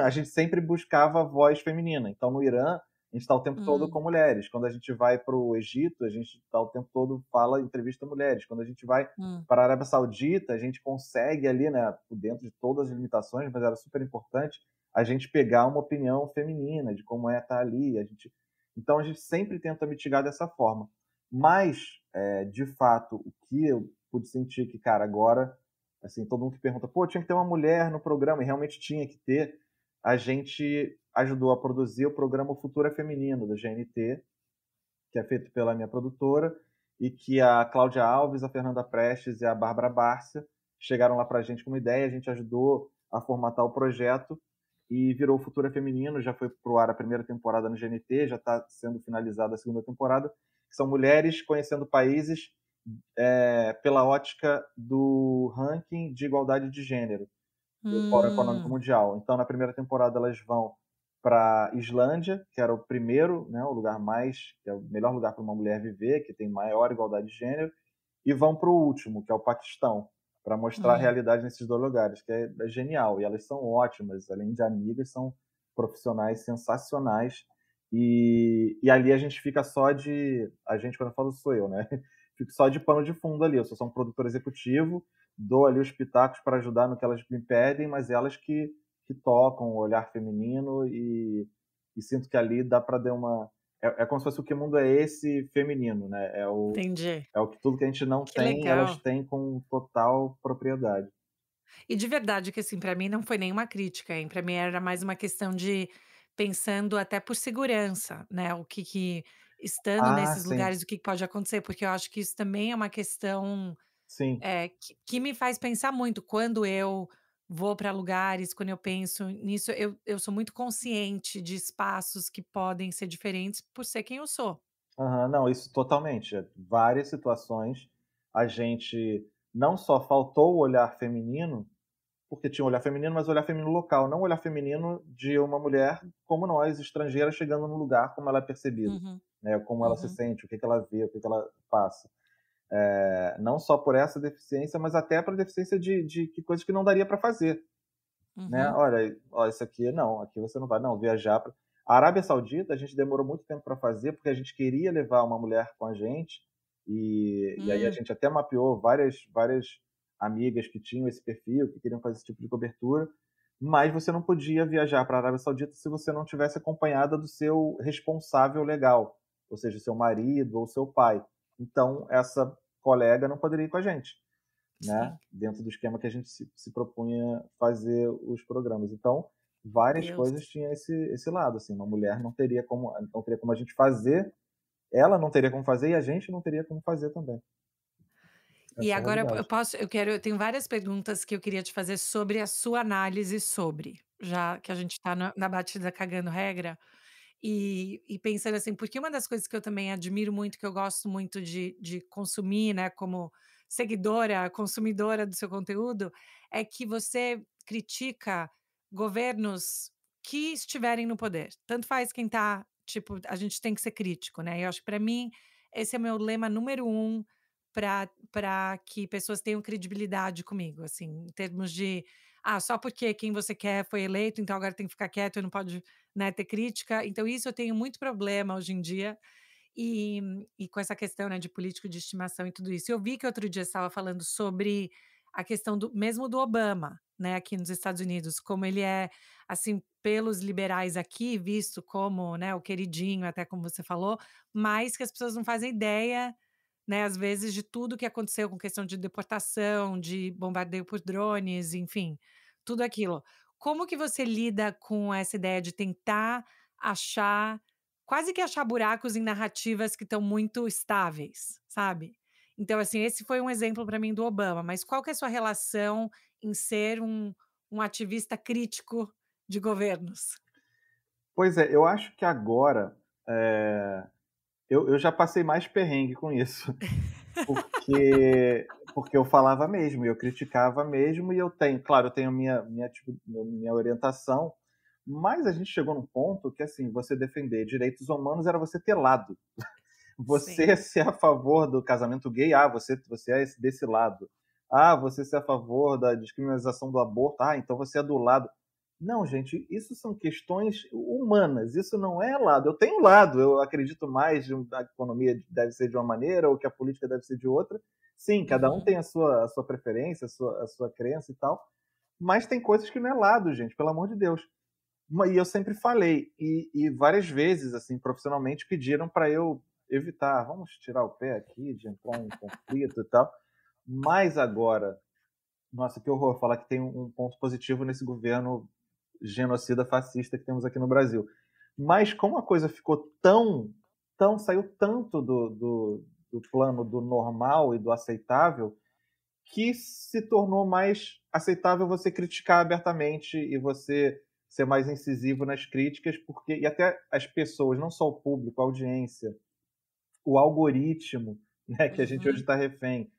a gente sempre buscava a voz feminina. Então no Irã, a gente está o tempo todo com Hum. mulheres. Quando a gente vai para o Egito, a gente está o tempo todo fala, entrevista mulheres. Quando a gente vai Hum. para a Arábia Saudita, a gente consegue ali, né, dentro de todas as limitações, mas era super importante a gente pegar uma opinião feminina de como é estar ali. Então a gente sempre tenta mitigar dessa forma. Mas, de fato, o que eu pude sentir que, cara, agora, assim, todo mundo que pergunta, pô, tinha que ter uma mulher no programa, e realmente tinha que ter, a gente ajudou a produzir o programa O Futuro é Feminino, do GNT, que é feito pela minha produtora, e que a Cláudia Alves, a Fernanda Prestes e a Bárbara Bárcia chegaram lá para a gente com uma ideia, a gente ajudou a formatar o projeto e virou O Futuro é Feminino, já foi pro ar a primeira temporada no GNT, já está sendo finalizada a segunda temporada, que são mulheres conhecendo países pela ótica do ranking de igualdade de gênero do Fórum Econômico Hum. Mundial. Então, na primeira temporada, elas vão para Islândia, que era o primeiro, né, o lugar mais, que é o melhor lugar para uma mulher viver, que tem maior igualdade de gênero, e vão para o último, que é o Paquistão, para mostrar a Hum. realidade nesses dois lugares, que é genial. E elas são ótimas, além de amigas, são profissionais sensacionais. E ali a gente fica só de. A gente, quando eu falo, sou eu, né? Fico só de pano de fundo ali. Eu sou só um produtor executivo, dou ali os pitacos para ajudar no que elas me pedem, mas elas que tocam o olhar feminino e sinto que ali dá para dar uma. É como se fosse o que mundo é esse feminino, né? Entendi. É o que tudo que a gente não Que tem, elas legal. têm com total propriedade. E de verdade que, assim, pra mim não foi nenhuma crítica, hein, pra mim era mais uma questão de pensando até por segurança, né, o que estando Ah, nesses sim, lugares, o que que pode acontecer, porque eu acho que isso também é uma questão, sim. que me faz pensar muito quando eu vou para lugares, quando eu penso nisso, eu sou muito consciente de espaços que podem ser diferentes por ser quem eu sou. Aham, não, isso totalmente. Várias situações a gente não só faltou o olhar feminino, porque tinha um olhar feminino, mas o olhar feminino local, não o olhar feminino de uma mulher como nós, estrangeira, chegando no lugar, como ela é percebida, Uhum, né, como ela se uhum, sente, o que que ela vê, o que que ela passa. Não só por essa deficiência, mas até para deficiência de que coisas que não daria para fazer. Né, uhum, olha, ó, isso aqui não, aqui você não vai não, viajar pra a Arábia Saudita a gente demorou muito tempo para fazer, porque a gente queria levar uma mulher com a gente, e aí a hum, gente até mapeou várias amigas que tinham esse perfil, que queriam fazer esse tipo de cobertura, mas você não podia viajar para a Arábia Saudita se você não tivesse acompanhada do seu responsável legal, ou seja, seu marido ou seu pai. Então essa colega não poderia ir com a gente, né, sim. dentro do esquema que a gente se propunha fazer os programas. Então, Meu várias Deus. coisas tinham esse lado, assim, uma mulher não teria como a gente fazer, ela não teria como fazer e a gente não teria como fazer também. E Essa é a agora eu realidade. posso eu tenho várias perguntas que eu queria te fazer sobre a sua análise sobre, já que a gente está na batida cagando regra, e pensando assim, porque uma das coisas que eu também admiro muito, que eu gosto muito de consumir, né, como seguidora, consumidora do seu conteúdo, é que você critica governos que estiverem no poder. Tanto faz quem tá, tipo, a gente tem que ser crítico, né, eu acho que para mim esse é o meu lema número um para que pessoas tenham credibilidade comigo, assim, em termos de só porque quem você quer foi eleito, então agora tem que ficar quieto e não pode, né, ter crítica. Então isso eu tenho muito problema hoje em dia, e com essa questão, né, de político de estimação e tudo isso. Eu vi que outro dia você estava falando sobre a questão do mesmo do Obama, né, aqui nos Estados Unidos, como ele é, assim, pelos liberais aqui, visto como, né, o queridinho, até como você falou, mas que as pessoas não fazem ideia, né, às vezes, de tudo que aconteceu com questão de deportação, de bombardeio por drones, enfim, tudo aquilo. Como que você lida com essa ideia de tentar achar quase que achar buracos em narrativas que estão muito estáveis, sabe? Então, assim, esse foi um exemplo para mim do Obama, mas qual que é a sua relação em ser um ativista crítico de governos? Pois é, eu acho que agora, eu já passei mais perrengue com isso, porque eu falava mesmo, eu criticava mesmo e eu tenho, claro, eu tenho minha orientação, mas a gente chegou num ponto que, assim, você defender direitos humanos era você ter lado. Você Sim. ser a favor do casamento gay, você é desse lado. Você ser a favor da descriminalização do aborto, então você é do lado. Não, gente, isso são questões humanas, isso não é lado. Eu tenho lado, eu acredito mais a economia deve ser de uma maneira ou que a política deve ser de outra. Sim, cada um Uhum. tem a sua preferência, a sua crença e tal, mas tem coisas que não é lado, gente, pelo amor de Deus. E eu sempre falei, e várias vezes, assim, profissionalmente, pediram para eu evitar, vamos tirar o pé aqui de entrar em conflito e tal. Mas agora, nossa, que horror falar que tem um ponto positivo nesse governo genocida fascista que temos aqui no Brasil. Mas como a coisa ficou saiu tanto do plano do normal e do aceitável, que se tornou mais aceitável você criticar abertamente e você ser mais incisivo nas críticas, porque e até as pessoas, não só o público, a audiência, o algoritmo, né, que a gente hoje Uhum. está refém,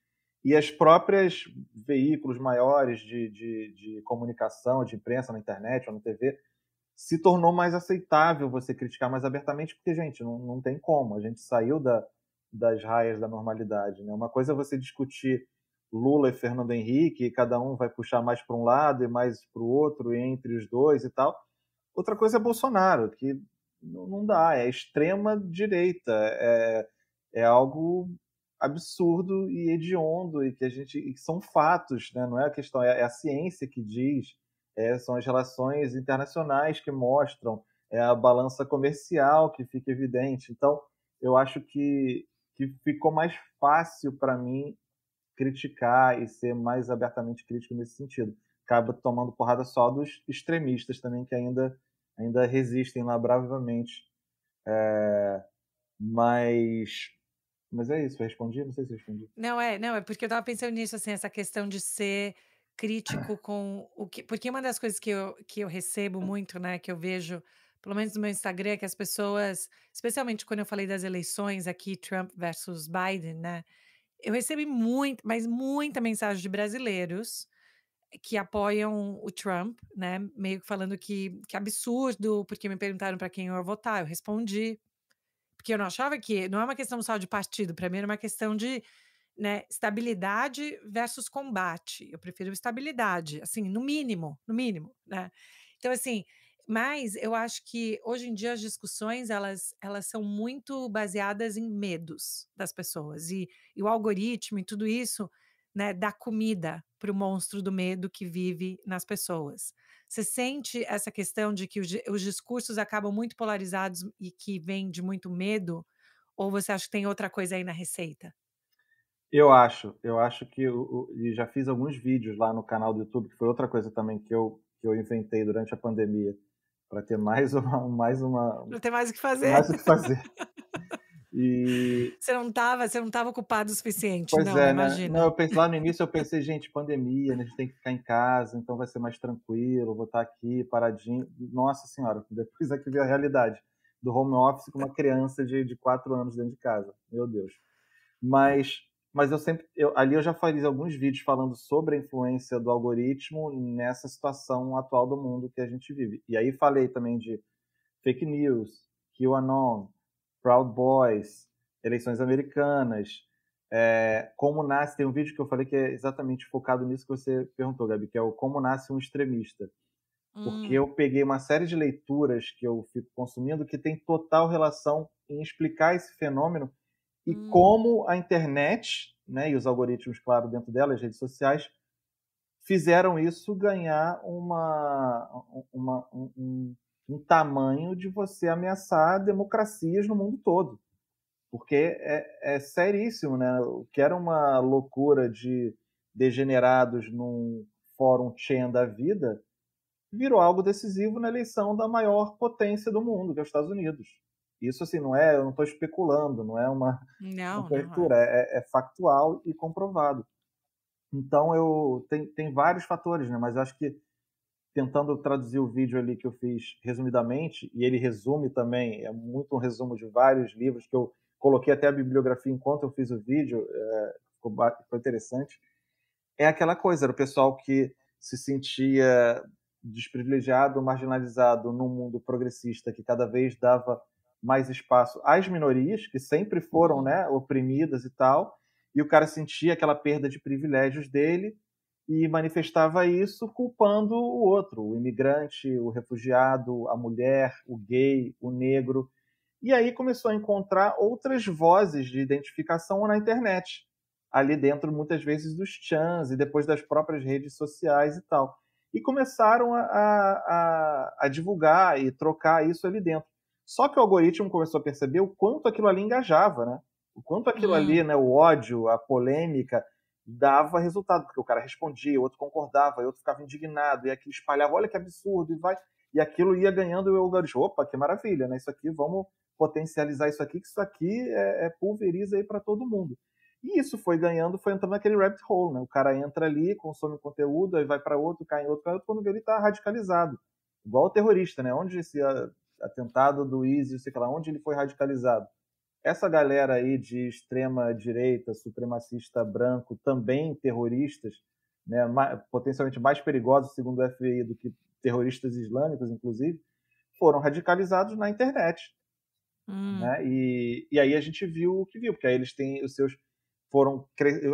e as próprias veículos maiores de comunicação, de imprensa na internet ou na TV, se tornou mais aceitável você criticar mais abertamente, porque, gente, não tem como, a gente saiu das raias da normalidade. Né? Uma coisa é você discutir Lula e Fernando Henrique, e cada um vai puxar mais para um lado e mais para o outro, e entre os dois e tal. Outra coisa é Bolsonaro, que não dá, é extrema direita, é algo absurdo e hediondo, e que são fatos, né? Não é a questão, é a ciência que diz, são as relações internacionais que mostram, é a balança comercial que fica evidente. Então, eu acho que ficou mais fácil para mim criticar e ser mais abertamente crítico nesse sentido. Acaba tomando porrada só dos extremistas também, que ainda resistem lá bravamente. Mas, mas é isso, eu respondi? Não sei se eu respondi. Não, é porque eu estava pensando nisso, assim, essa questão de ser crítico com o que porque uma das coisas que eu recebo muito, né, que eu vejo, pelo menos no meu Instagram, é que as pessoas, especialmente quando eu falei das eleições aqui, Trump versus Biden, né, eu recebi muito, mas muita mensagem de brasileiros que apoiam o Trump, né, meio que falando que absurdo, porque me perguntaram para quem eu ia votar, eu respondi, porque eu não achava que não é uma questão só de partido, para mim era uma questão de, né, estabilidade versus combate. Eu prefiro estabilidade, assim, no mínimo, né. Então, assim, mas eu acho que hoje em dia as discussões elas são muito baseadas em medos das pessoas e o algoritmo e tudo isso, né, dá comida para o monstro do medo que vive nas pessoas. Você sente essa questão de que os discursos acabam muito polarizados e que vem de muito medo, ou você acha que tem outra coisa aí na receita? Eu acho que e já fiz alguns vídeos lá no canal do YouTube, que foi outra coisa também que eu inventei durante a pandemia, para ter Não tem mais o que fazer. mais o que fazer. E, Você não estava ocupado o suficiente, pois não, é, né? Não, imagina. lá no início eu pensei, gente, pandemia, né, a gente tem que ficar em casa, então vai ser mais tranquilo, vou estar aqui paradinho. Nossa senhora, depois é que veio a realidade do home office com uma criança de 4 anos dentro de casa. Meu Deus. Mas, mas ali eu já fiz alguns vídeos falando sobre a influência do algoritmo nessa situação atual do mundo que a gente vive. E aí falei também de fake news, QAnon, Proud Boys, eleições americanas, Como nasce, tem um vídeo que eu falei que é exatamente focado nisso que você perguntou, Gabi, que é o Como Nasce um Extremista. Porque Hum, eu peguei uma série de leituras que eu fico consumindo que tem total relação em explicar esse fenômeno e hum, como a internet, né, e os algoritmos, claro, dentro dela, as redes sociais, fizeram isso ganhar um tamanho de você ameaçar democracias no mundo todo. Porque é seríssimo, né? O que era uma loucura de degenerados num fórum chain da vida virou algo decisivo na eleição da maior potência do mundo, que é os Estados Unidos. Isso, assim, não é, eu não estou especulando, não é uma não, não é. conjectura, é factual e comprovado. Então, tem vários fatores, né? Mas eu acho que tentando traduzir o vídeo ali que eu fiz resumidamente, e ele resume também, é muito um resumo de vários livros que eu coloquei até a bibliografia enquanto eu fiz o vídeo, ficou interessante. É aquela coisa, era o pessoal que se sentia desprivilegiado, marginalizado num mundo progressista que cada vez dava mais espaço às minorias, que sempre foram, Uhum. né, oprimidas e tal, e o cara sentia aquela perda de privilégios dele e manifestava isso culpando o outro, o imigrante, o refugiado, a mulher, o gay, o negro. E aí começou a encontrar outras vozes de identificação na internet, ali dentro muitas vezes dos chans e depois das próprias redes sociais e tal. E começaram a divulgar e trocar isso ali dentro. Só que o algoritmo começou a perceber o quanto aquilo ali engajava, né? O quanto aquilo ali, Hum. né, o ódio, a polêmica, dava resultado, porque o cara respondia, o outro concordava, o outro ficava indignado, e aquilo espalhava, olha que absurdo, e vai. E aquilo ia ganhando o algoritmo. Opa, que maravilha, né? Isso aqui, vamos potencializar isso aqui, que isso aqui pulveriza aí para todo mundo. E isso foi ganhando, foi entrando naquele rabbit hole, né? O cara entra ali, consome conteúdo, aí vai para outro, cai em outro, quando vê ele está radicalizado. Igual o terrorista, né? Onde esse atentado do ISIS, sei lá, onde ele foi radicalizado? Essa galera aí de extrema direita, supremacista branco, também terroristas, né, potencialmente mais perigosos, segundo o FBI, do que terroristas islâmicos, inclusive, foram radicalizados na internet. Hum. Né? E aí a gente viu o que viu, porque aí eles têm os seus.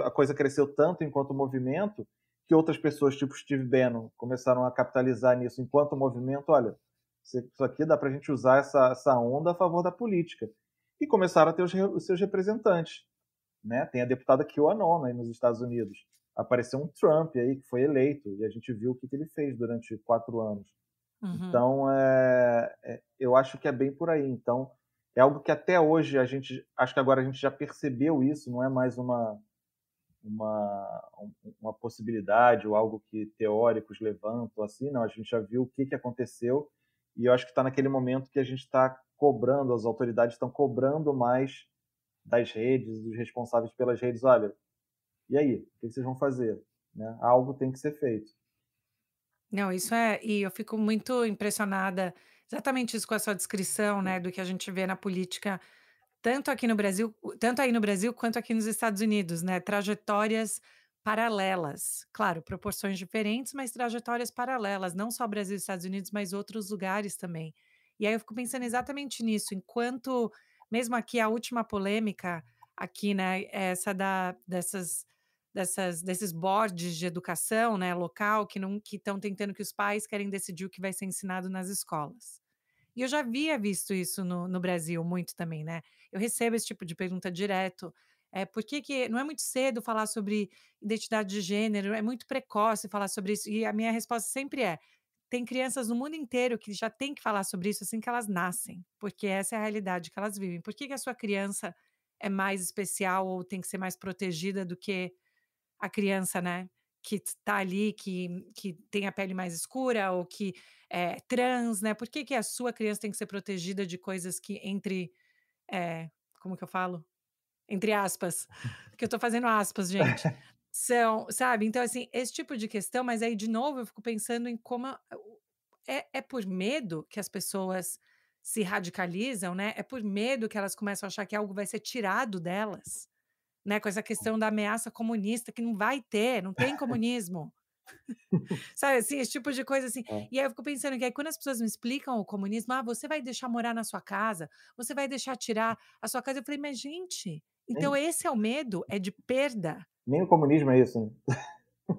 A coisa cresceu tanto enquanto movimento que outras pessoas, tipo Steve Bannon, começaram a capitalizar nisso enquanto movimento. Olha, isso aqui dá para a gente usar essa onda a favor da política. E começaram a ter os seus representantes. Né? Tem a deputada QAnon aí nos Estados Unidos. Apareceu um Trump aí que foi eleito e a gente viu o que ele fez durante 4 anos. Uhum. Então, eu acho que é bem por aí. Então, é algo que até hoje a gente, acho que agora a gente já percebeu isso, não é mais uma, uma possibilidade ou algo que teóricos levantam assim, não, a gente já viu o que aconteceu e eu acho que está naquele momento que a gente está cobrando, as autoridades estão cobrando mais das redes, dos responsáveis pelas redes, olha, e aí, o que vocês vão fazer? Né? Algo tem que ser feito. Não, isso é, e eu fico muito impressionada, exatamente isso com a sua descrição, né, do que a gente vê na política, tanto aqui no Brasil, tanto aí no Brasil quanto aqui nos Estados Unidos, né, trajetórias paralelas. Claro, proporções diferentes, mas trajetórias paralelas, não só Brasil e Estados Unidos, mas outros lugares também. E aí eu fico pensando exatamente nisso, enquanto mesmo aqui a última polêmica aqui, né, é essa desses boards de educação, né, local que estão tentando, que os pais querem decidir o que vai ser ensinado nas escolas. E eu já havia visto isso no Brasil muito também, né. Eu recebo esse tipo de pergunta direto, por que não é muito cedo falar sobre identidade de gênero, é muito precoce falar sobre isso, e a minha resposta sempre é: tem crianças no mundo inteiro que já têm que falar sobre isso assim que elas nascem, porque essa é a realidade que elas vivem. Por que que a sua criança é mais especial ou tem que ser mais protegida do que a criança, né, que está ali, que tem a pele mais escura ou que é trans, né, por que que a sua criança tem que ser protegida de coisas que como que eu falo? Entre aspas, que eu tô fazendo aspas, gente. São, sabe, então assim, esse tipo de questão, mas aí de novo eu fico pensando em como é por medo que as pessoas se radicalizam, né, é por medo que elas começam a achar que algo vai ser tirado delas. Né, com essa questão da ameaça comunista que não vai ter, não tem comunismo. Sabe, assim, esse tipo de coisa, assim. É. E aí eu fico pensando que aí quando as pessoas me explicam o comunismo: "Ah, você vai deixar morar na sua casa, você vai deixar tirar a sua casa", eu falei: "Mas gente, Então esse é o medo, é de perda. Nem o comunismo é isso, né?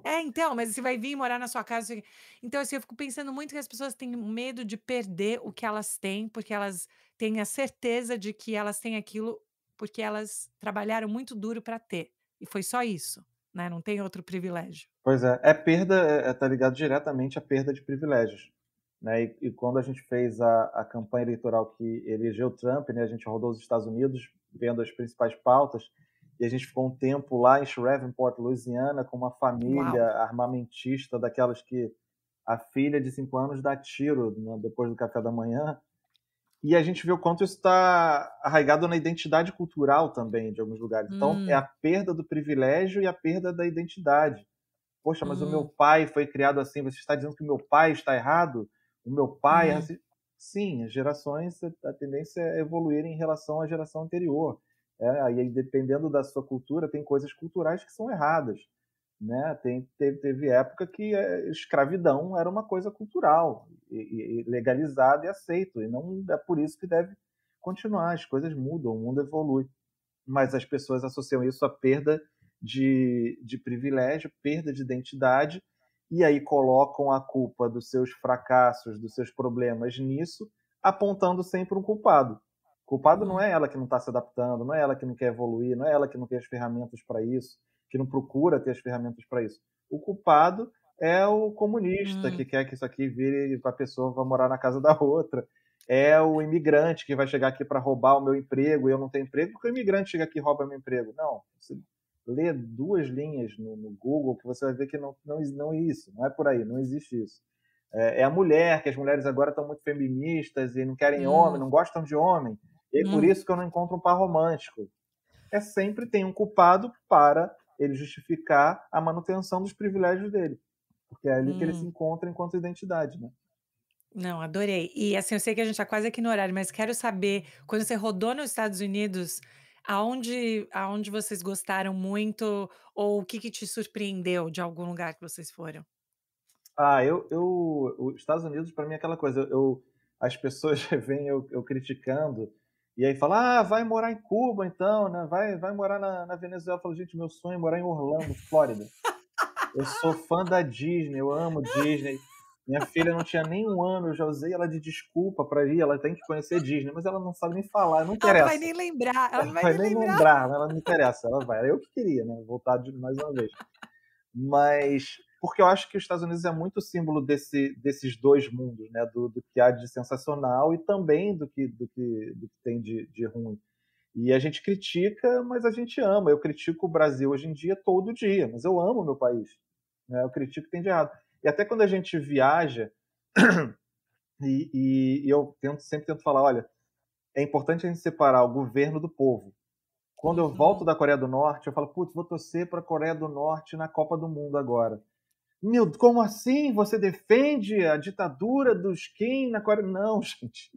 É, então, mas você vai vir morar na sua casa, então, assim, eu fico pensando muito que as pessoas têm medo de perder o que elas têm, porque elas têm a certeza de que elas têm aquilo, porque elas trabalharam muito duro para ter, e foi só isso, né, não tem outro privilégio. Pois é, perda, tá ligado diretamente à perda de privilégios, né, e quando a gente fez a campanha eleitoral que elegeu Trump, né, a gente rodou os Estados Unidos vendo as principais pautas, e a gente ficou um tempo lá em Shreveport, Louisiana, com uma família Uau! armamentista, daquelas que a filha de 5 anos dá tiro, né, depois do café da manhã, e a gente vê o quanto isso está arraigado na identidade cultural também, de alguns lugares. Então, é a Hum, perda do privilégio e a perda da identidade. Poxa, mas o meu hum, pai foi criado assim, você está dizendo que o meu pai está errado? O meu pai é hum, assim. Sim, as gerações, a tendência é evoluir em relação à geração anterior. Aí, dependendo da sua cultura, tem coisas culturais que são erradas. Né? Teve época que a escravidão era uma coisa cultural, e legalizada e aceito, e não é por isso que deve continuar. As coisas mudam, o mundo evolui, mas as pessoas associam isso à perda de privilégio, perda de identidade, e aí colocam a culpa dos seus fracassos, dos seus problemas nisso, apontando sempre um culpado. O culpado não hum, é ela que não está se adaptando, não é ela que não quer evoluir, não é ela que não tem as ferramentas para isso, que não procura ter as ferramentas para isso. O culpado é o comunista que hum, quer que isso aqui vire para a pessoa vá morar na casa da outra, é o imigrante que vai chegar aqui para roubar o meu emprego e eu não tenho emprego, porque o imigrante chega aqui e rouba meu emprego. Não, você lê 2 linhas no Google que você vai ver que não é isso, não é por aí, não existe isso. É a mulher, que as mulheres agora estão muito feministas e não querem homem, hum, não gostam de homem, e é por hum, isso que eu não encontro um par romântico. Sempre tem um culpado para ele justificar a manutenção dos privilégios dele, porque é ali que ele se hum. encontra enquanto identidade, né? Não, adorei. E, assim, eu sei que a gente tá quase aqui no horário, mas quero saber, quando você rodou nos Estados Unidos, aonde vocês gostaram muito ou o que que te surpreendeu de algum lugar que vocês foram? Os Estados Unidos para mim é aquela coisa, as pessoas veem eu criticando e aí falam, vai morar em Cuba então, né? Vai morar na Venezuela. Eu falo, gente, meu sonho é morar em Orlando, Flórida. Eu sou fã da Disney, eu amo Disney. Minha filha não tinha nem 1 ano, eu já usei ela de desculpa para ir, ela tem que conhecer Disney, mas ela não sabe nem falar, não Ela não vai interessa. nem lembrar, ela não vai Vai nem nem lembrar. lembrar, ela não interessa, ela vai. Era eu que queria, né? Voltar mais uma vez. Mas porque eu acho que os Estados Unidos é muito símbolo desses 2 mundos, né? Do que há de sensacional e também do que tem de ruim. E a gente critica, mas a gente ama. Eu critico o Brasil hoje em dia todo dia, mas eu amo o meu país. Né? Eu critico o que tem de errado. E até quando a gente viaja, e eu sempre tento falar, olha, é importante a gente separar o governo do povo. Quando eu volto Uhum, da Coreia do Norte, eu falo, putz, vou torcer para a Coreia do Norte na Copa do Mundo agora. Meu, como assim? Você defende a ditadura dos Kim na Coreia? Não, gente.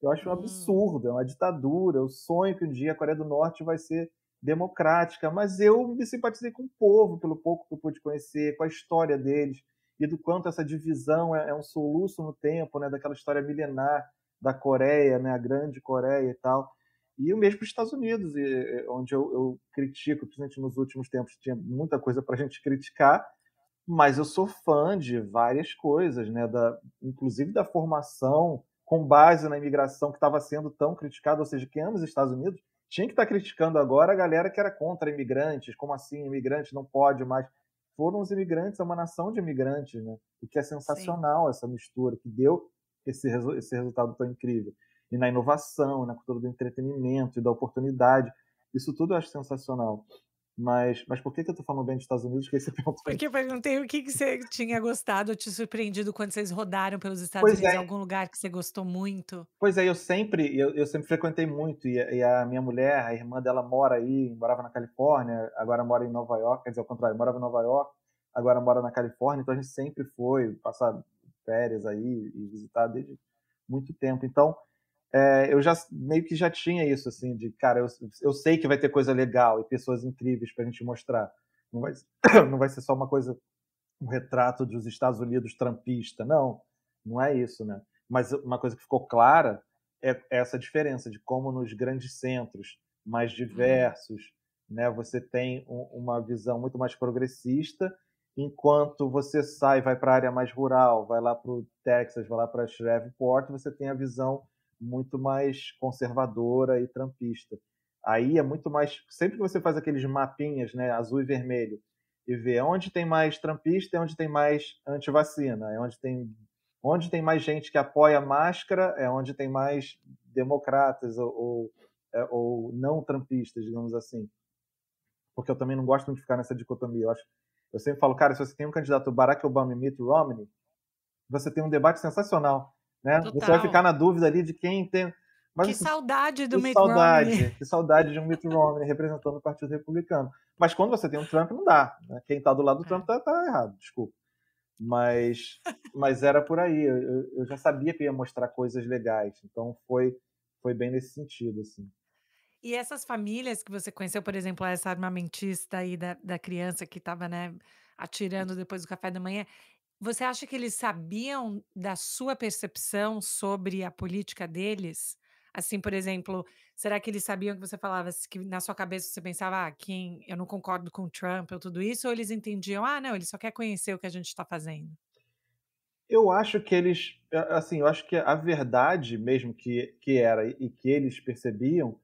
Eu acho um hum, absurdo, é uma ditadura. Eu sonho que um dia a Coreia do Norte vai ser democrática, mas eu me simpatizei com o povo, pelo pouco que eu pude conhecer, com a história deles, e do quanto essa divisão é um soluço no tempo, né, daquela história milenar da Coreia, né, a grande Coreia e tal. E o mesmo para os Estados Unidos, onde eu critico, principalmente nos últimos tempos, tinha muita coisa para a gente criticar, mas eu sou fã de várias coisas, né, inclusive da formação com base na imigração que estava sendo tão criticada, ou seja, quem ama os Estados Unidos tinha que estar criticando agora a galera que era contra imigrantes, como assim, imigrante não pode mais. Foram os imigrantes, é uma nação de imigrantes, né? O que é sim. sensacional essa mistura, que deu esse resultado tão incrível. E na inovação, na cultura do entretenimento e da oportunidade, isso tudo eu acho sensacional. Mas por que eu tô falando bem dos Estados Unidos? Que aí você perguntou. Porque eu perguntei o que que você tinha gostado ou te surpreendido quando vocês rodaram pelos Estados Pois Unidos, é, algum lugar que você gostou muito? pois é, eu sempre frequentei muito, e a minha mulher, a irmã dela mora aí, morava na Califórnia, agora mora em Nova York, quer dizer, ao contrário, morava em Nova York, agora mora na Califórnia, então a gente sempre foi passar férias aí e visitar desde muito tempo. Então, eu já meio que já tinha isso, assim, de, cara, eu sei que vai ter coisa legal e pessoas incríveis pra gente mostrar. Não vai, não vai ser só uma coisa, um retrato dos Estados Unidos trampista. Não, não é isso, né? Mas uma coisa que ficou clara é essa diferença de como nos grandes centros mais Hum, diversos, né? Você tem uma visão muito mais progressista, enquanto você sai, vai para a área mais rural, vai lá para o Texas, vai lá para Shreveport, você tem a visão muito mais conservadora e trumpista. Aí é muito mais... Sempre que você faz aqueles mapinhas, né, azul e vermelho, e vê onde tem mais trumpista é onde tem mais antivacina, é onde tem mais gente que apoia a máscara, é onde tem mais democratas ou não trumpistas, digamos assim. Porque eu também não gosto muito de ficar nessa dicotomia. Eu sempre falo, cara, se você tem um candidato Barack Obama e Mitt Romney, você tem um debate sensacional, né? Total. Você vai ficar na dúvida ali de quem tem... Mas, que assim, saudade do Mitt Romney. Que saudade de um Mitt Romney representando o Partido Republicano. Mas quando você tem um Trump, não dá. Né? Quem está do lado do Trump tá errado, desculpa. Mas era por aí. Eu já sabia que ia mostrar coisas legais. Então foi bem nesse sentido, assim. E essas famílias que você conheceu, por exemplo, essa armamentista aí da criança que estava, né, atirando depois do café da manhã, você acha que eles sabiam da sua percepção sobre a política deles? Assim, por exemplo, será que eles sabiam que você falava que na sua cabeça você pensava, quem eu não concordo com o Trump ou tudo isso, ou eles entendiam, não, ele só quer conhecer o que a gente está fazendo? Eu acho que eles, assim, eu acho que a verdade mesmo que era e que eles percebiam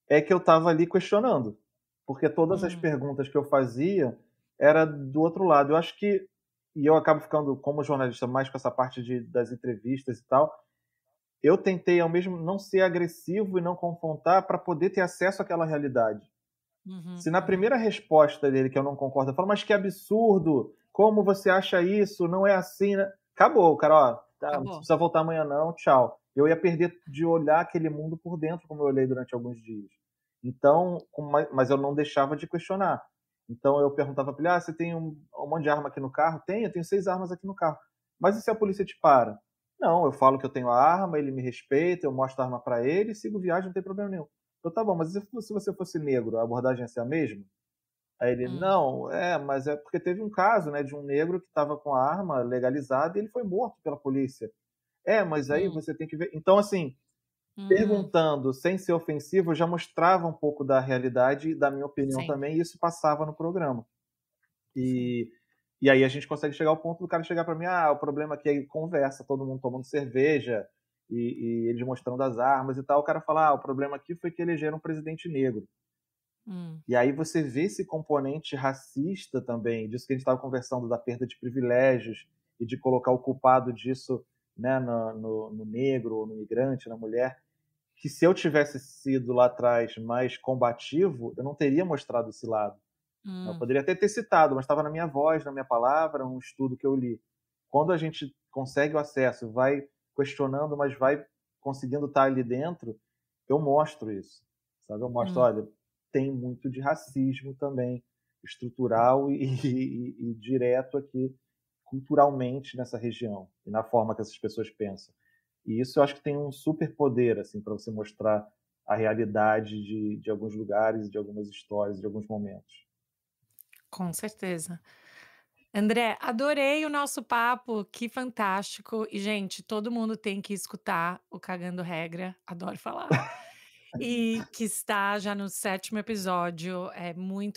é que eu estava ali questionando, porque todas as perguntas que eu fazia era do outro lado. Eu acho que, e eu acabo ficando como jornalista mais com essa parte das entrevistas e tal, eu tentei ao mesmo não ser agressivo e não confrontar para poder ter acesso àquela realidade. Se na primeira resposta dele que eu não concordo, eu falo, mas que absurdo, como você acha isso, não é assim, né? Acabou, o cara, não precisa voltar amanhã não, tchau. Eu ia perder de olhar aquele mundo por dentro, como eu olhei durante alguns dias. Então, mas eu não deixava de questionar. Então eu perguntava para ele, você tem um monte de arma aqui no carro? Eu tenho 6 armas aqui no carro. Mas e se a polícia te para? Não, eu falo que eu tenho a arma, ele me respeita, eu mostro a arma para ele, sigo viagem, não tem problema nenhum. Eu, tá bom, mas e se você fosse negro, a abordagem ia ser a mesma? Aí ele, não, mas é porque teve um caso, né, de um negro que estava com a arma legalizada e ele foi morto pela polícia. Mas aí você tem que ver... Então, assim, perguntando sem ser ofensivo, eu já mostrava um pouco da realidade e da minha opinião também, e isso passava no programa. E aí a gente consegue chegar ao ponto do cara chegar para mim, o problema aqui é conversa, todo mundo tomando cerveja e eles mostrando as armas e tal. O cara fala, o problema aqui foi que elegeram um presidente negro. E aí você vê esse componente racista também, disso que a gente estava conversando, da perda de privilégios e de colocar o culpado disso, né, no negro, no migrante, na mulher, que se eu tivesse sido lá atrás mais combativo, eu não teria mostrado esse lado. Eu poderia até ter citado, mas estava na minha voz, na minha palavra, um estudo que eu li. Quando a gente consegue o acesso, vai questionando, mas vai conseguindo estar ali dentro, eu mostro isso. Sabe? Eu mostro, olha, tem muito de racismo também, estrutural e direto aqui, culturalmente, nessa região, e na forma que essas pessoas pensam. E isso eu acho que tem um super poder, assim, para você mostrar a realidade de alguns lugares, de algumas histórias, de alguns momentos. Com certeza. André, adorei o nosso papo, que fantástico. E, gente, todo mundo tem que escutar o Cagando Regra, adoro falar. E que está já no 7º episódio,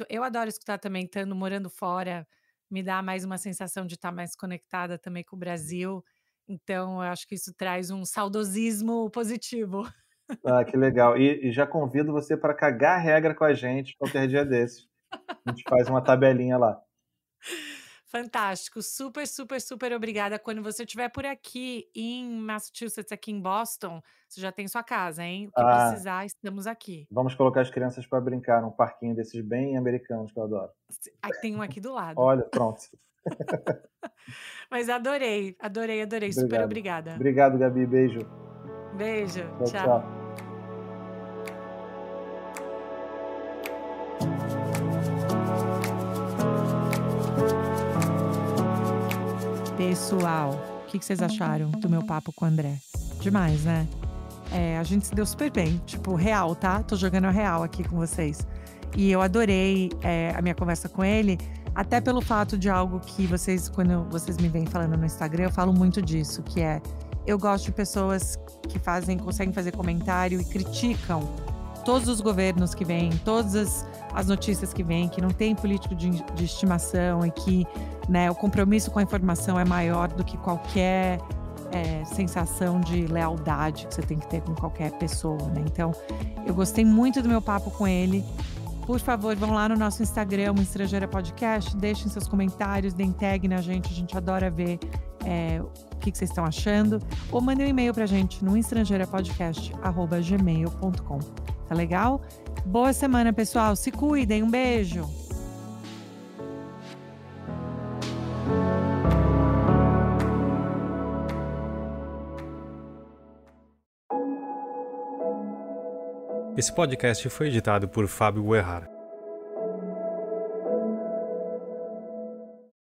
eu adoro escutar também, estando morando fora, me dá mais uma sensação de estar mais conectada também com o Brasil, então eu acho que isso traz um saudosismo positivo. Que legal. E já convido você para cagar a regra com a gente qualquer dia desses. A gente faz uma tabelinha lá. Fantástico, super, super, super obrigada. Quando você estiver por aqui em Massachusetts, aqui em Boston, você já tem sua casa, hein? O que precisar, estamos aqui. Vamos colocar as crianças para brincar num parquinho desses bem americanos que eu adoro. Tem um aqui do lado. Olha, pronto. Mas adorei, adorei, adorei. Obrigado. Super obrigada. Obrigado, Gabi. Beijo. Beijo. Tchau. Pessoal, o que vocês acharam do meu papo com o André? Demais, né? A gente se deu super bem, tipo, real, tá? Tô jogando a real aqui com vocês. E eu adorei a minha conversa com ele, até pelo fato de algo que quando vocês me vêm falando no Instagram, eu falo muito disso, que eu gosto de pessoas que conseguem fazer comentário e criticam todos os governos que vêm, todas as notícias que vêm, que não tem político de estimação e que, né, o compromisso com a informação é maior do que qualquer sensação de lealdade que você tem que ter com qualquer pessoa, né? Então, eu gostei muito do meu papo com ele. Por favor, vão lá no nosso Instagram, Uma Estrangeira Podcast, deixem seus comentários, deem tag na gente, a gente adora ver o que vocês estão achando, ou mandem um e-mail pra gente no estrangeirapodcast@gmail.com. Tá legal? Boa semana, pessoal. Se cuidem. Um beijo. Esse podcast foi editado por Fábio Guerrara.